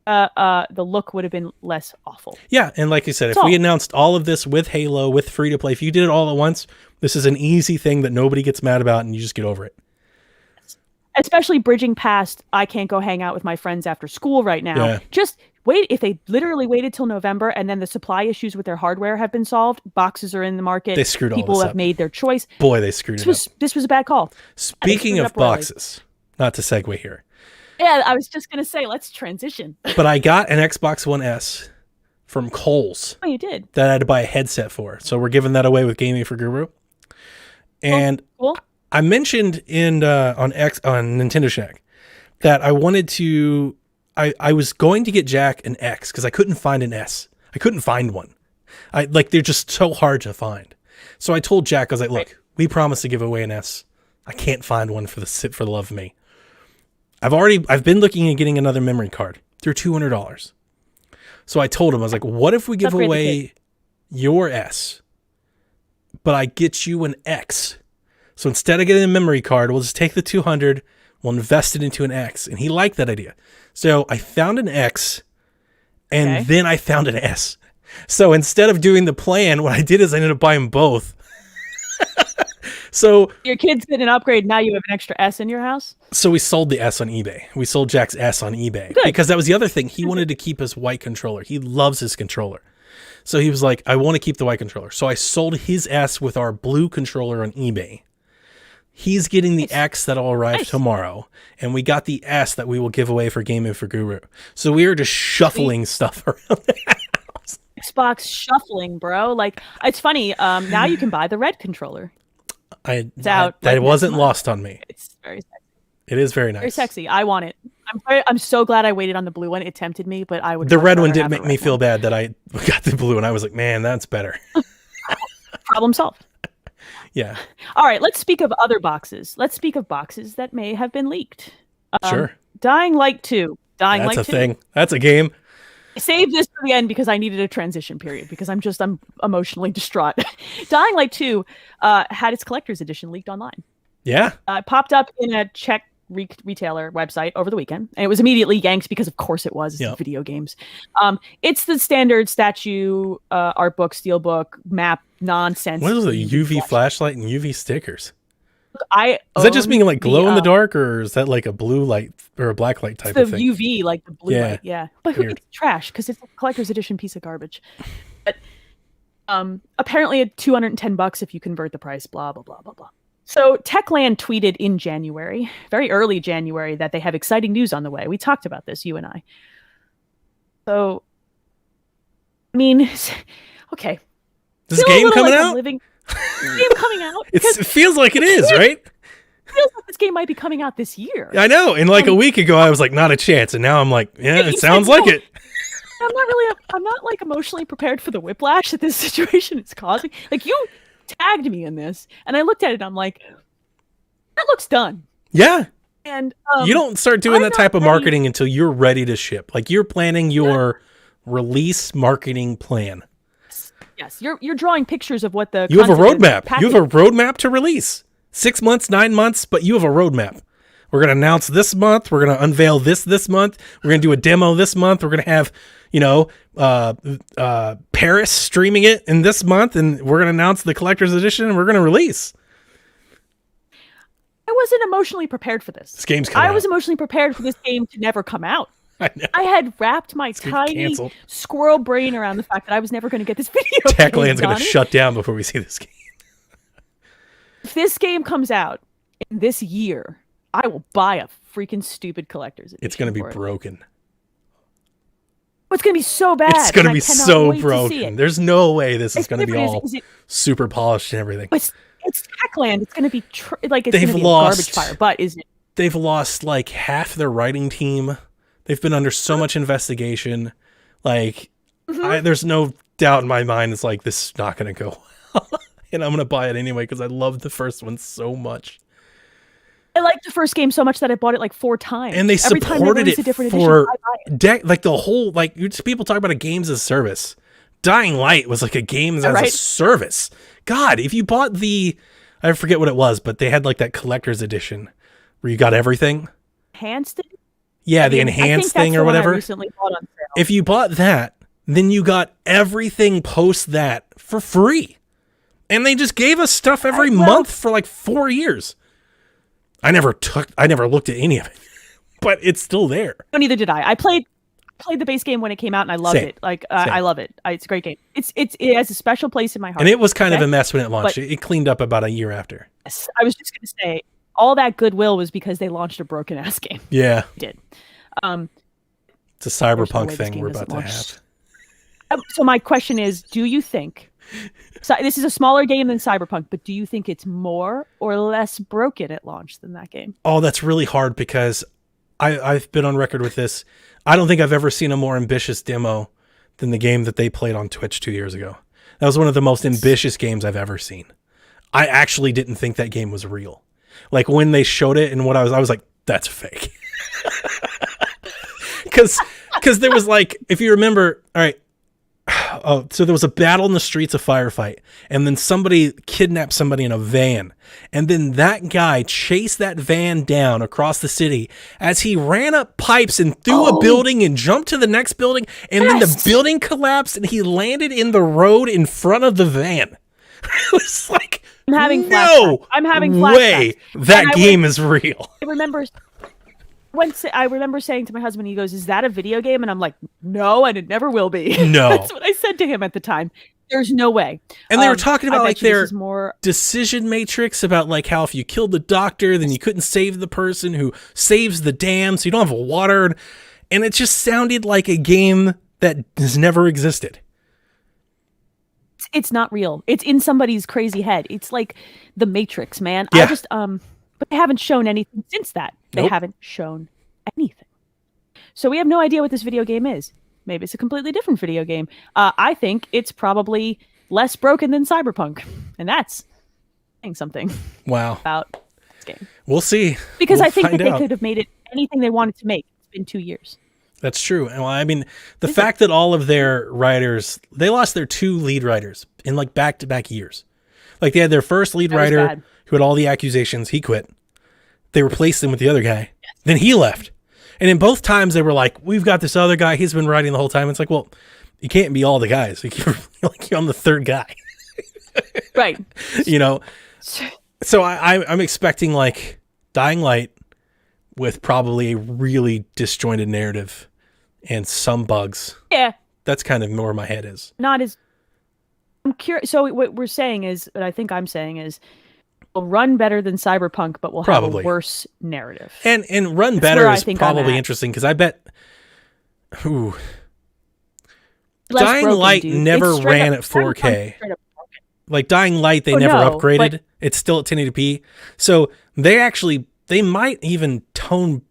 the look would have been less awful. Yeah, and like you said, if we announced all of this with Halo, with free to play, if you did it all at once, this is an easy thing that nobody gets mad about, and you just get over it. Especially bridging past, I can't go hang out with my friends after school right now. Yeah. Just wait. If they literally waited till November, and then the supply issues with their hardware have been solved, boxes are in the market. They screwed all this up. People have made their choice. Boy, they screwed it up. This was a bad call. Speaking of boxes, not to segue here. Yeah, I was just going to say, let's transition. But I got an Xbox One S from Kohl's. Oh, you did? That I had to buy a headset for. So we're giving that away with Gaming for Guru. And cool. I mentioned on Nintendo Shack that I wanted to... I was going to get Jack an X because I couldn't find an S. I couldn't find one. They're just so hard to find. So I told Jack, I was like, look, we promised to give away an S. I can't find one for the love of me. I've been looking at getting another memory card. They're $200. So I told him, I was like, what if we give away your S, but I get you an X? So instead of getting a memory card, we'll just take the $200, we'll invest it into an X. And he liked that idea. So I found an X, and then I found an S. So instead of doing the plan, what I did is I ended up buying both. So your kids did an upgrade. Now you have an extra S in your house. So we sold the S on eBay. We sold Jack's S on eBay. Good. Because that was the other thing. He wanted to keep his white controller. He loves his controller. So he was like, I want to keep the white controller. So I sold his S with our blue controller on eBay. He's getting the X that'll arrive tomorrow. And we got the S that we will give away for Game Info Guru. So we are just shuffling stuff around the house. Xbox shuffling, bro. Like, it's funny. Now you can buy the red controller. That wasn't lost on me. It's very sexy. It is very nice. Very sexy. I want it. I'm so glad I waited on the blue one. It tempted me, but I would. The red one did make me feel bad that I got the blue, and I was like, man, that's better. Problem solved. Yeah. All right. Let's speak of other boxes. Let's speak of boxes that may have been leaked. Sure. Dying Light 2. That's a thing. That's a game. I saved this for the end because I needed a transition period because I'm emotionally distraught. Dying Light 2 had its collector's edition leaked online. Yeah. It popped up in a Czech retailer website over the weekend, and it was immediately yanked because of course it was. It's video games. It's the standard statue, art book, steel book, map nonsense. What is the UV flashlight and UV stickers? Is that just being like glow in the dark, or is that like a blue light or a black light type of thing? The UV, like the blue light, yeah. But it's trash because it's a collector's edition piece of garbage. But apparently at $210 if you convert the price, blah, blah, blah, blah, blah. So Techland tweeted in January, very early January, that they have exciting news on the way. We talked about this, you and I. So, I mean, okay. This game coming out? Game coming out? It feels like it is, right? It feels like this game might be coming out this year. I know. And like a week ago, I was like, not a chance. And now I'm like, yeah, it sounds like it. I'm not like emotionally prepared for the whiplash that this situation is causing. Like, you tagged me in this, and I looked at it, and I'm like, that looks done. Yeah. And you don't start doing that type of marketing until you're ready to ship. Like, you're planning your release marketing plan. Yes, you're drawing pictures of what you have a roadmap. You have a roadmap to release. 6 months, 9 months, but you have a roadmap. We're going to announce this month. We're going to unveil this month. We're going to do a demo this month. We're going to have, Paris streaming it in this month, and we're going to announce the collector's edition, and we're going to release. I wasn't emotionally prepared for this. This game's coming out. I was emotionally prepared for this game to never come out. I had wrapped my tiny squirrel brain around the fact that I was never going to get this video. Techland's going to shut down before we see this game. If this game comes out in this year, I will buy a freaking stupid collector's edition. It's going to be broken. It's going to be so bad. It's going to be so broken. There's no way this is going to be all super polished and everything. It's Techland. It's going to be it's going to be a garbage fire. But is it? They've lost like half their writing team. They've been under so much investigation. Like, there's no doubt in my mind. It's like, this is not going to go well. And I'm going to buy it anyway because I loved the first one so much. I liked the first game so much that I bought it like 4 times. And they supported it for like the whole, like, people talk about a games as a service. Dying Light was like a games as a service. God, if you bought I forget what it was, but they had like that collector's edition where you got everything. Enhanced it? Yeah, the enhanced thing or whatever. I recently bought on sale. If you bought that, then you got everything post that for free. And they just gave us stuff every month for like 4 years. I never looked at any of it, but it's still there. No, neither did I. I played the base game when it came out, and I loved it. Like, I love it. It's a great game. It has a special place in my heart. And it was kind of a mess when it launched. It cleaned up about a year after. Yes, I was just going to say, all that goodwill was because they launched a broken ass game. Yeah, they did. It's a cyberpunk thing we're about to have. So my question is, do you think? So this is a smaller game than Cyberpunk, but do you think it's more or less broken at launch than that game? Oh, that's really hard because I've been on record with this. I don't think I've ever seen a more ambitious demo than the game that they played on Twitch 2 years ago. That was one of the most ambitious games I've ever seen. I actually didn't think that game was real. Like when they showed it and what I was like, that's fake. Because there was like, if you remember, all right. Oh, so there was a battle in the streets, a firefight, and then somebody kidnapped somebody in a van. And then that guy chased that van down across the city as he ran up pipes and through a building and jumped to the next building. And then the building collapsed and he landed in the road in front of the van. It was like, I'm having no flashbacks. I'm having way flashbacks. that game is real. I remember saying to my husband, he goes, "Is that a video game?" And I'm like, "No, and it never will be." No. That's what I said to him at the time. There's no way. And they were talking about like their more decision matrix about like how if you killed the doctor, then you couldn't save the person who saves the dam, so you don't have water. And it just sounded like a game that has never existed. It's not real. It's in somebody's crazy head. It's like the Matrix, man. Yeah. I just but they haven't shown anything since that. They Nope. haven't shown anything. So we have no idea what this video game is. Maybe it's a completely different video game. I think it's probably less broken than Cyberpunk. And that's saying something Wow. about this game. We'll see. Because We'll I think that find they out. could have made it anything they wanted to make. It's been 2 years. That's true. Well, I mean, the fact that all of their writers, they lost their 2 lead writers in like back-to-back years. Like they had their first lead That was writer bad. who had all the accusations. He quit. They replaced him with the other guy. Yes. Then he left. And in both times they were like, we've got this other guy. He's been writing the whole time. It's like, well, you can't be all the guys. You're on the third guy. Right. You know? So I'm expecting like Dying Light with probably a really disjointed narrative and some bugs. Yeah. That's kind of where my head is. Not as I'm curious. So what we're saying is, what I think I'm saying is, will run better than Cyberpunk, but will Probably. have a worse narrative. And run That's better where I is think I'm probably at. interesting because I bet Less Dying broken, Light dude. never It's straight ran up- at 4K. Cyberpunk's straight up broken. Like Dying Light, they Oh, never no, upgraded. but- It's still at 1080p. So they might even tone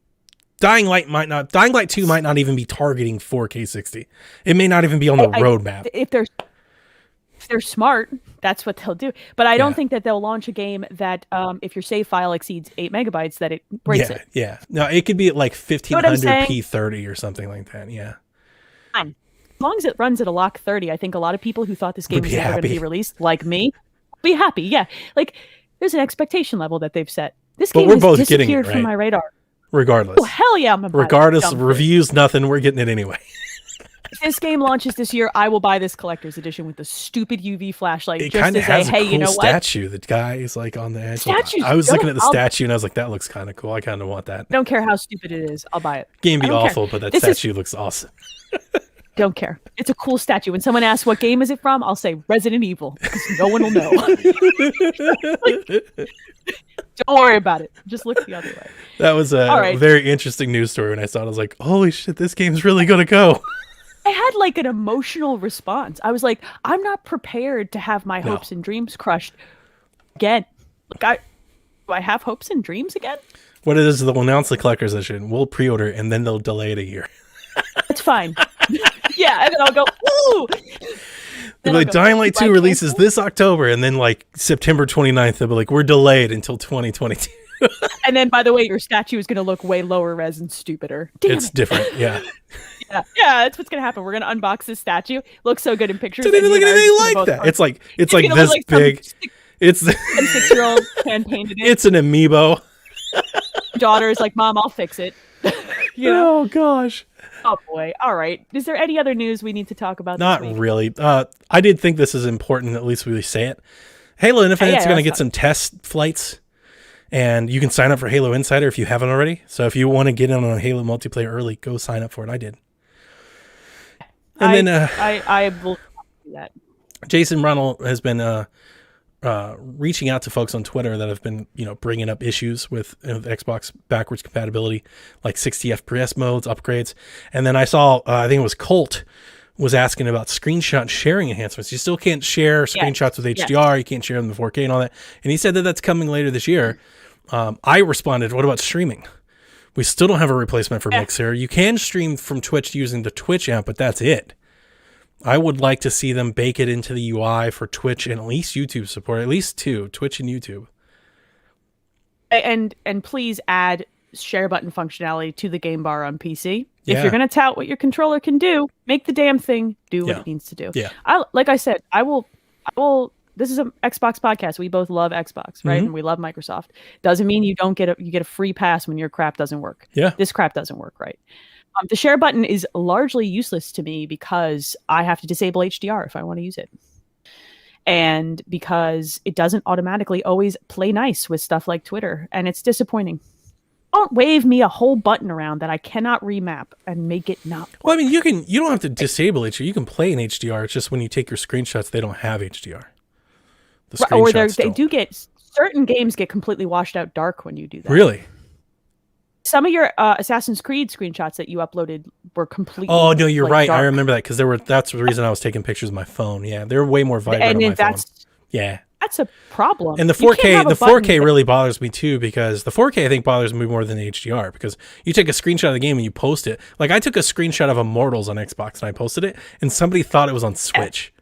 Dying Light 2 might not even be targeting 4K 60. It may not even be on the roadmap. If they're smart, that's what they'll do. But I don't Yeah. think that they'll launch a game that if your save file exceeds 8 megabytes, that it breaks it. Yeah. No, it could be at like know what I'm 1500p 30 or something like that. Yeah. Fine. As long as it runs at a lock 30, I think a lot of people who thought this game Would was be never going to happy. be released, like me, be happy. Yeah. Like, there's an expectation level that they've set. This But game we're has both getting it, disappeared from right? my radar. Regardless. Oh, hell yeah, I'm gonna buy it. Regardless of Dumb. reviews, nothing, we're getting it anyway. If this game launches this year, I will buy this collector's edition with the stupid UV flashlight. It just kind to of say, has a hey, cool you know what? statue. The guy is like on the edge. Like, Statue's I was looking dope. at the I'll- statue and I was like, that looks kind of cool. I kind of want that. Don't care how stupid it is. I'll buy it. Game be I don't care. awful, but that This is- statue looks awesome. Don't care. It's a cool statue. When someone asks what game is it from, I'll say Resident Evil because no one will know. Don't worry about it. Just look the other way. That was a All right. very interesting news story when I saw it. I was like, holy shit, this game's really going to go. I had like an emotional response. I was like, I'm not prepared to have my hopes and dreams crushed again. Like, do I have hopes and dreams again? What it is, they'll announce the collector's edition. We'll pre-order it, and then they'll delay it a year. It's fine. Yeah, and then I'll go, ooh. They'll be like, Dying Light 2 releases this October, and then like September 29th, they'll be like, we're delayed until 2022. And then, by the way, your statue is going to look way lower res and stupider. Damn It's it. different, yeah. Yeah, that's what's going to happen. We're going to unbox this statue. Looks so good in pictures. Didn't even and look you and I are anything just like gonna that. both- It's like gonna this look like some big. It's 6-year-old hand painted it. it's an amiibo. Daughter is like, Mom, I'll fix it. You know? Oh gosh. Oh boy. All right. Is there any other news we need to talk about? Not this week? really. I did think this is important. At least we say it. Halo Infinite's yeah, going to let's get some test flights, and you can sign up for Halo Insider if you haven't already. So if you want to get in on Halo multiplayer early, go sign up for it. I did. And then I will do that. Jason Runnell has been reaching out to folks on Twitter that have been, bringing up issues with Xbox backwards compatibility, like 60 FPS modes, upgrades. And then I saw, I think it was Colt was asking about screenshot sharing enhancements. You still can't share screenshots with HDR. You can't share them in 4K and all that. And he said that that's coming later this year. I responded, what about streaming? We still don't have a replacement for Mixer. You can stream from Twitch using the Twitch app, but that's it. I would like to see them bake it into the UI for Twitch and at least YouTube support, at least two, Twitch and YouTube. And please add share button functionality to the game bar on PC. Yeah. If you're going to tout what your controller can do, make the damn thing do what it needs to do. Yeah. Like I said, I will. This is an Xbox podcast. We both love Xbox, right? Mm-hmm. And we love Microsoft. Doesn't mean you don't get a free pass when your crap doesn't work. Yeah. This crap doesn't work, right? The share button is largely useless to me because I have to disable HDR if I want to use it. and because it doesn't automatically always play nice with stuff like Twitter, and it's disappointing. Don't wave me a whole button around that I cannot remap and make it not work. Well, I mean, you don't have to disable HDR. You can play in HDR. It's just when you take your screenshots, they don't have HDR. The screenshots they do get, certain games get completely washed out dark when you do that. Really? Some of your Assassin's Creed screenshots that you uploaded were completely. Oh no, you're right. dark. I remember that because that's the reason I was taking pictures of my phone. Yeah, they're way more vibrant on my phone. Yeah, that's a problem. And the 4K really bothers me too, because the 4K I think bothers me more than the HDR, because you take a screenshot of the game and you post it. Like I took a screenshot of Immortals on Xbox and I posted it, and somebody thought it was on Switch.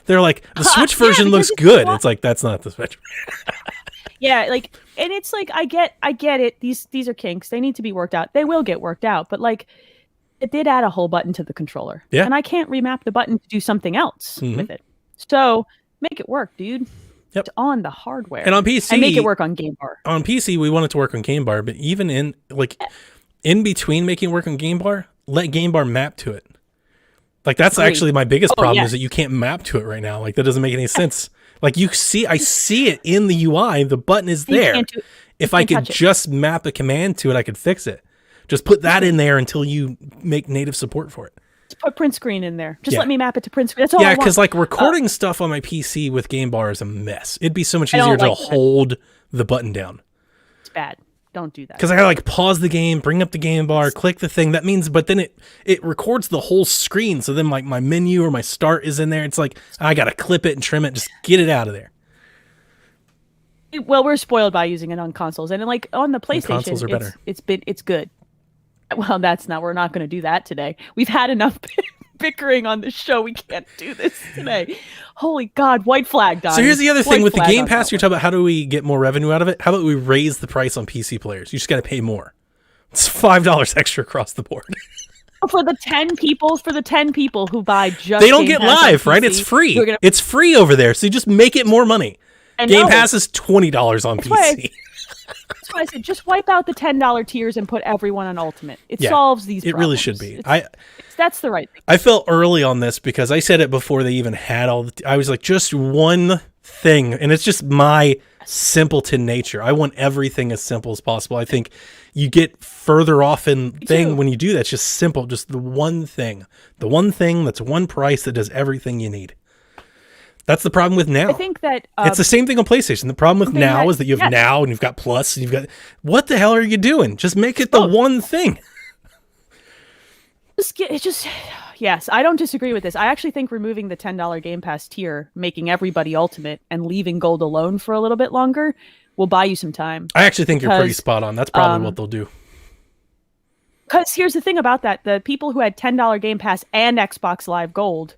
They're like, the Switch version looks good. It's like, that's not the Switch. Yeah, like, and it's like, I get it. These are kinks. They need to be worked out. They will get worked out. But like, it did add a whole button to the controller. Yeah. And I can't remap the button to do something else with it. So make it work, dude. Yep. It's on the hardware. And on PC, and make it work on Game Bar. On PC, we want it to work on Game Bar, but even in between making it work on Game Bar, let Game Bar map to it. Like that's actually my biggest problem is that you can't map to it right now. Like that doesn't make any sense. Like I see it in the UI. The button is there. If I could just map a command to it, I could fix it. Just put that in there until you make native support for it. Just put print screen in there. Just let me map it to print screen. That's all I want. Yeah, because like recording stuff on my PC with Game Bar is a mess. It'd be so much easier to hold the button down. It's bad. Don't do that. Because I gotta like pause the game, bring up the Game Bar, click the thing. That means, but then it records the whole screen. So then like my menu or my start is in there. It's like I gotta clip it and trim it, just get it out of there. Well, we're spoiled by using it on consoles, and like on the PlayStation, consoles are better. It's good. Well, we're not going to do that today. We've had enough bickering on the show. We can't do this today. Holy God, white flag, Don. So here's the other thing with the Game Pass. You're talking about how do we get more revenue out of it? How about we raise the price on PC players? You just got to pay more. It's $5 extra across the board. For the 10 people who buy just they don't get live, right? It's free. It's free over there. So you just make it more money. Game Pass is $20 on PC. That's why I said just wipe out the $10 tiers and put everyone on Ultimate. It solves these problems. It really should be. That's the right thing. I felt early on this because I said it before they even had I was like, just one thing. And it's just my simpleton nature. I want everything as simple as possible. I think you get further off in thing when you do that. It's just simple. Just the one thing. The one thing that's one price that does everything you need. That's the problem with Now. I think that it's the same thing on PlayStation. The problem with Now is that you have Now and you've got Plus and you've got, what the hell are you doing? Just make it the one thing. Yes, I don't disagree with this. I actually think removing the $10 Game Pass tier, making everybody Ultimate, and leaving Gold alone for a little bit longer will buy you some time. I actually think you're pretty spot on. That's probably what they'll do. Because here's the thing about that. The people who had $10 Game Pass and Xbox Live Gold,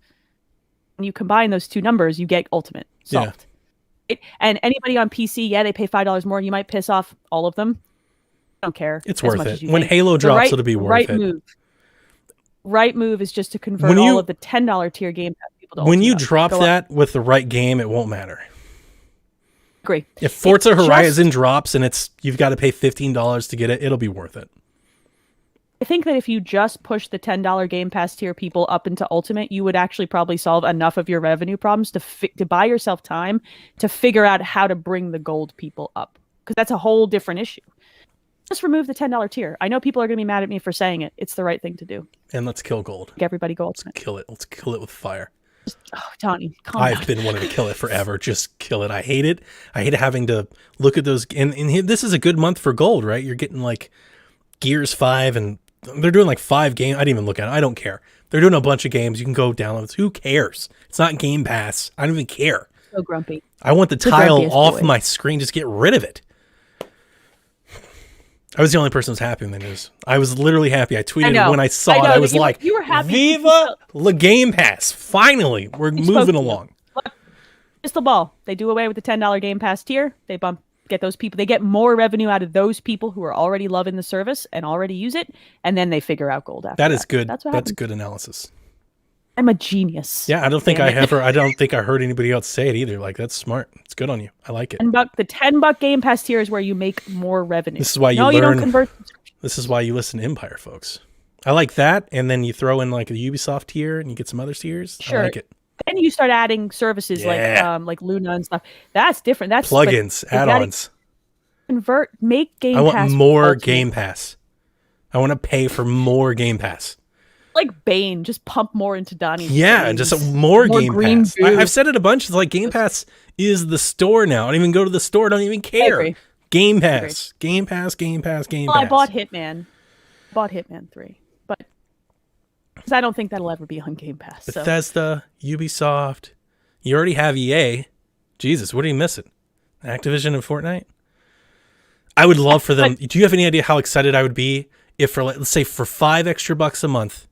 when you combine those two numbers, you get Ultimate solved. Yeah. And anybody on PC, they pay $5 more. You might piss off all of them. I don't care. It's worth it. When Halo drops, it'll be worth it. Right move is just to convert all of the $10 tier Game Pass people to Ultimate. When you drop that with the right game, it won't matter. Agree. If Forza Horizon drops and you've got to pay $15 to get it, it'll be worth it. I think that if you just push the $10 Game Pass tier people up into Ultimate, you would actually probably solve enough of your revenue problems to buy yourself time to figure out how to bring the Gold people up. Because that's a whole different issue. Just remove the $10 tier. I know people are going to be mad at me for saying it. It's the right thing to do. And let's kill Gold. Make everybody go Ultimate. Let's kill it. Let's kill it with fire. Donnie, calm down. I've been wanting to kill it forever. Just kill it. I hate it. I hate having to look at those. And this is a good month for Gold, right? You're getting like Gears 5 and they're doing like 5 games. I didn't even look at it. I don't care. They're doing a bunch of games. You can go download. Who cares? It's not Game Pass. I don't even care. So grumpy. I want the tile off my screen. Just get rid of it. I was the only person who's happy when the news. I was literally happy. I tweeted when I saw it. I was like, you were happy. Viva la Game Pass. Finally, we're moving along. It's the ball. They do away with the $10 Game Pass tier. They get those people. They get more revenue out of those people who are already loving the service and already use it. And then they figure out Gold after that. That is good. That's good analysis. I'm a genius. Yeah, I don't think I heard anybody else say it either. Like, that's smart. It's good on you. I like it. The $10 Game Pass tier is where you make more revenue. This is why you don't convert. This is why you listen to Empire, folks. I like that, and then you throw in like the Ubisoft tier, and you get some other tiers. Sure. I like it. Then you start adding services like Luna and stuff. That's different. That's plugins, add-ons. Make Game Pass. I want more Ultimate. Game Pass. I want to pay for more Game Pass. Like Bane, just pump more into Donnie's. Yeah, and just more Game Pass. I've said it a bunch. It's like Game Pass is the store now. I don't even go to the store. I don't even care. Game Pass. Game Pass. I bought Hitman. Bought Hitman 3. But because I don't think that'll ever be on Game Pass. So. Bethesda, Ubisoft. You already have EA. Jesus, what are you missing? Activision and Fortnite? I would love for them. Do you have any idea how excited I would be if for, let's say, for $5 extra a month,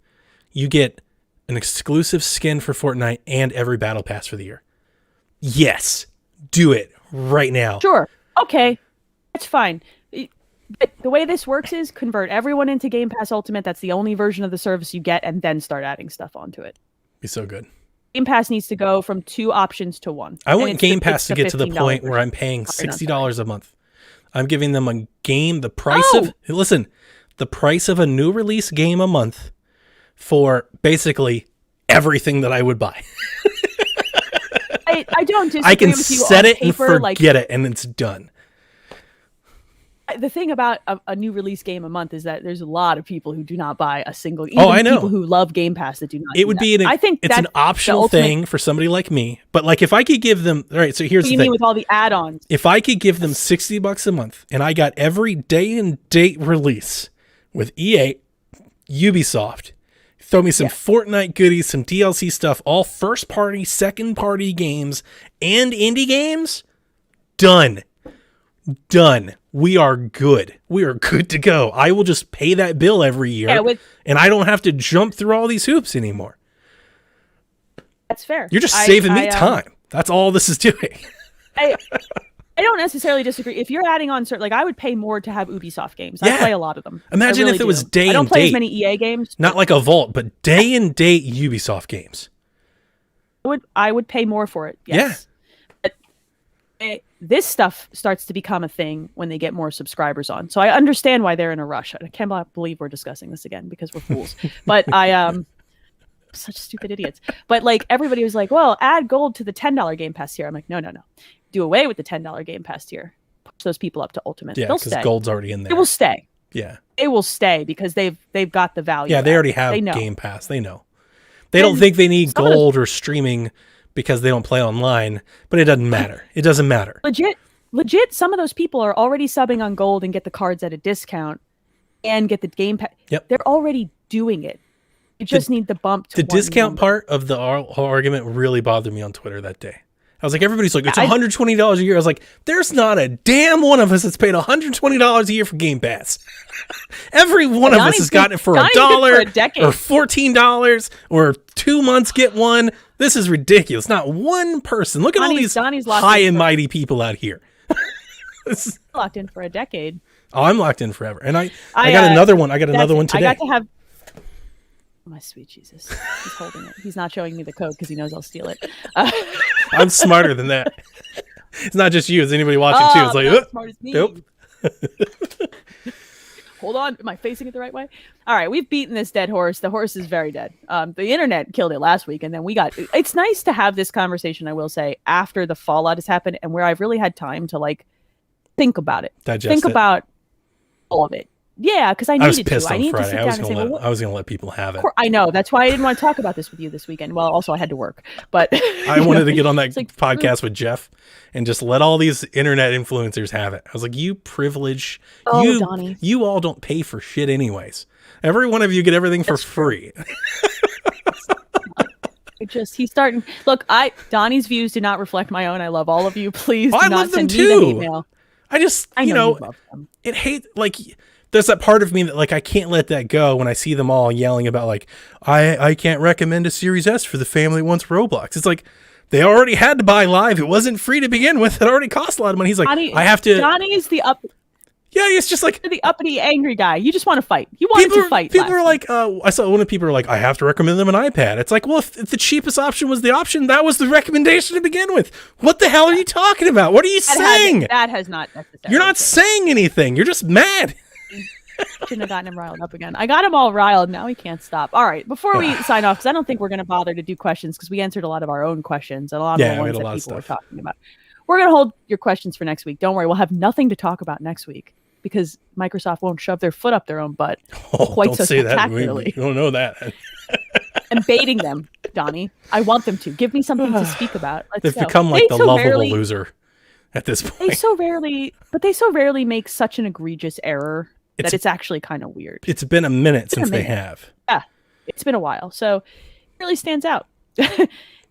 you get an exclusive skin for Fortnite and every battle pass for the year? Yes. Do it right now. Sure. Okay. That's fine. But the way this works is convert everyone into Game Pass Ultimate. That's the only version of the service you get, and then start adding stuff onto it. Be so good. Game Pass needs to go from 2 options to 1. I want Game Pass to get to the point where I'm paying $60 a month. I'm giving them a game, the price the price of a new release game a month for basically everything that I would buy. I don't disagree I can with you set on it paper, and forget it, and it's done. The thing about a new release game a month is that there's a lot of people who do not buy a single. I know. People who love Game Pass that do not. It would be I think it's an optional thing for somebody like me. But like, if I could give them, all right. So here's the thing. Mean with all the add-ons? If I could give them $60 a month, and I got every day and date release with EA, Ubisoft, throw me some Fortnite goodies, some DLC stuff, all first party, second party games, and indie games, done. We are good. We are good to go. I will just pay that bill every year, and I don't have to jump through all these hoops anymore. That's fair. You're just saving me time. That's all this is doing. I don't necessarily disagree. If you're adding on certain, like, I would pay more to have Ubisoft games. I play a lot of them. Imagine if it was day and date. I don't play as many EA games. Not like a Vault, but day and date Ubisoft games. I would pay more for it. Yes. Yeah. This stuff starts to become a thing when they get more subscribers on. So I understand why they're in a rush. I can't believe we're discussing this again because we're fools. But such stupid idiots. But like, everybody was like, well, add gold to the $10 Game Pass tier. I'm like, no. Do away with the $10 Game Pass tier. Push those people up to Ultimate. Yeah, because gold's already in there. It will stay. Yeah. It will stay because they've got the value. Yeah, they already have Game Pass. They know. They don't think they need gold or streaming because they don't play online, but it doesn't matter. It doesn't matter. Legit, some of those people are already subbing on gold and get the cards at a discount and get the Game Pass. Yep. They're already doing it. You just need the bump to the discount part of the whole argument really bothered me on Twitter that day. I was like, everybody's like, it's $120 a year. I was like, there's not a damn one of us that's paid $120 a year for Game Pass. Every one of us has gotten it for $1 or $14 or 2 months get one. This is ridiculous. Not one person. Look at all these high and mighty people out here. Locked in for a decade. Oh, I'm locked in forever. And I got another one. I got another one today. I got to have. Oh, my sweet Jesus. He's holding it. He's not showing me the code because he knows I'll steal it. I'm smarter than that. It's not just you. It's anybody watching too. It's like, smart as me. Nope. Hold on. Am I facing it the right way? All right. We've beaten this dead horse. The horse is very dead. The internet killed it last week. And then it's nice to have this conversation, I will say, after the fallout has happened and where I've really had time to like think about it. Digest about all of it. Yeah, because I needed to. I was pissed on Friday. I was going to let people have it. I know. That's why I didn't want to talk about this with you this weekend. Well, also I had to work, but I wanted to get on that podcast with Jeff and just let all these internet influencers have it. I was like, you privilege. Donnie. You all don't pay for shit anyways. Every one of you get everything for free. He's starting. Look, Donnie's views do not reflect my own. I love all of you. Please do I not love them send too. me an email. I know it hate like. There's that part of me that like I can't let that go when I see them all yelling about like I can't recommend a Series S for the family that wants Roblox. It's like they already had to buy Live. It wasn't free to begin with. It already cost a lot of money. He's like, I have to. Johnny is the up. Yeah, it's just like the uppity, angry guy. You just want to fight. You wanted to fight. People are like, I saw one of the people are like, I have to recommend them an iPad. It's like, well, if the cheapest option was the option, that was the recommendation to begin with. What the hell are you talking about? What are you saying? That has not necessarily. You're not saying anything. You're just mad. Shouldn't have gotten him riled up again. I got him all riled. Now he can't stop. All right. Before we sign off, because I don't think we're going to bother to do questions because we answered a lot of our own questions and a lot of the ones that people were talking about. We're going to hold your questions for next week. Don't worry. We'll have nothing to talk about next week because Microsoft won't shove their foot up their own butt quite so spectacularly. You don't know that. I'm baiting them, Donnie. I want them to. Give me something to speak about. They've become like the lovable loser at this point. They so rarely make such an egregious error that it's actually kind of weird. It's been a minute since they have. Yeah, it's been a while. So it really stands out.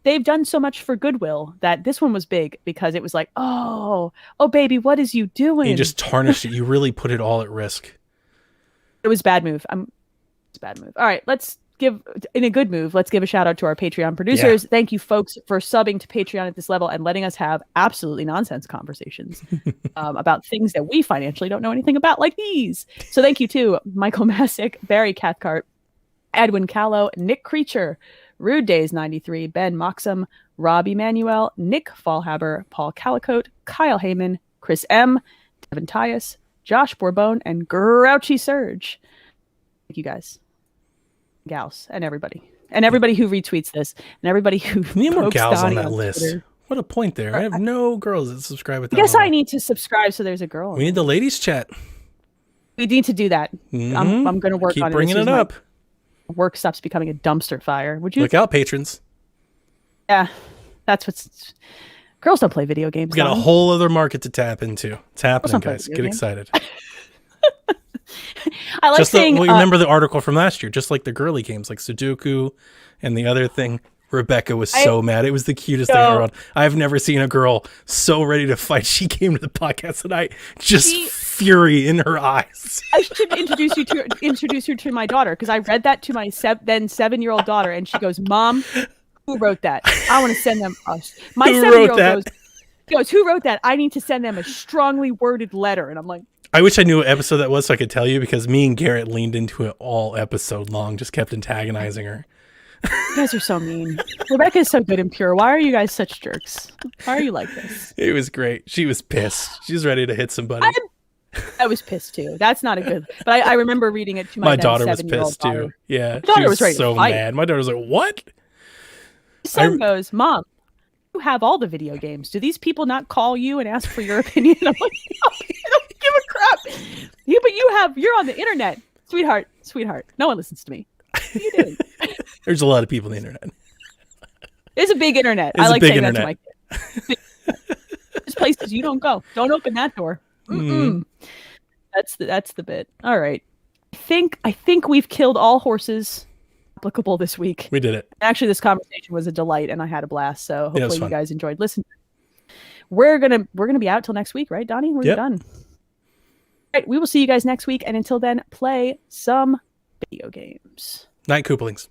They've done so much for Goodwill that this one was big because it was like, oh, baby, what is you doing? You just tarnished it. You really put it all at risk. It was a bad move. It's a bad move. All right, let's give a shout out to our Patreon producers. Thank you folks for subbing to Patreon at this level and letting us have absolutely nonsense conversations about things that we financially don't know anything about, like these. So thank you to Michael Masick, Barry Cathcart, Edwin Callow, Nick Creature, Rude Days 93, Ben Moxham, Rob Emanuel, Nick Fallhaber, Paul Calicote, Kyle Heyman, Chris M, Devin Tyus, Josh Bourbon, and Grouchy Surge. Thank you guys. Gals and everybody who retweets this and everybody who need more gals on that list. Twitter. What a point there. I have no girls that subscribe with that. I guess I need to subscribe so there's a girl. We need the ladies chat. We need to do that. I'm going to work on it. Keep bringing it up. Work stops becoming a dumpster fire. Would you look out, patrons? Yeah, that's what's. Girls don't play video games. We got a whole other market to tap into. It's happening, guys. Get excited. I like saying. Remember the article from last year? Just like the girly games, like Sudoku, and the other thing. Rebecca was so mad. It was the cutest thing in the world. I've never seen a girl so ready to fight. She came to the podcast tonight, fury in her eyes. I should introduce you to my daughter because I read that to my then 7-year-old daughter, and she goes, "Mom, who wrote that? I want to send them." My 7-year-old goes, "Who wrote that? I need to send them a strongly worded letter." And I'm like, I wish I knew what episode that was so I could tell you, because me and Garrett leaned into it all episode long, just kept antagonizing her. You guys are so mean. Rebecca is so good and pure. Why are you guys such jerks? Why are you like this? It was great. She was pissed. She was ready to hit somebody. I was pissed too. That's not a good. But I remember reading it to my daughter was pissed daughter. Too. Yeah, my daughter was ready so to fight. mad. My daughter was like, "What?" My son goes, "Mom, you have all the video games. Do these people not call you and ask for your opinion?" I'm like, "I don't give a crap." Yeah, but you're on the internet, sweetheart. No one listens to me. What are you doing? There's a lot of people on the internet. It's a big internet. I like saying that to my kids. There's places you don't go. Don't open that door. Mm-mm. That's the bit. All right. I think we've killed all horses applicable this week. We did it. Actually, this conversation was a delight, and I had a blast. So hopefully you guys enjoyed listening. We're gonna be out till next week, right, Donnie? We're done. All right. We will see you guys next week, and until then, play some video games. Night, Koopalings.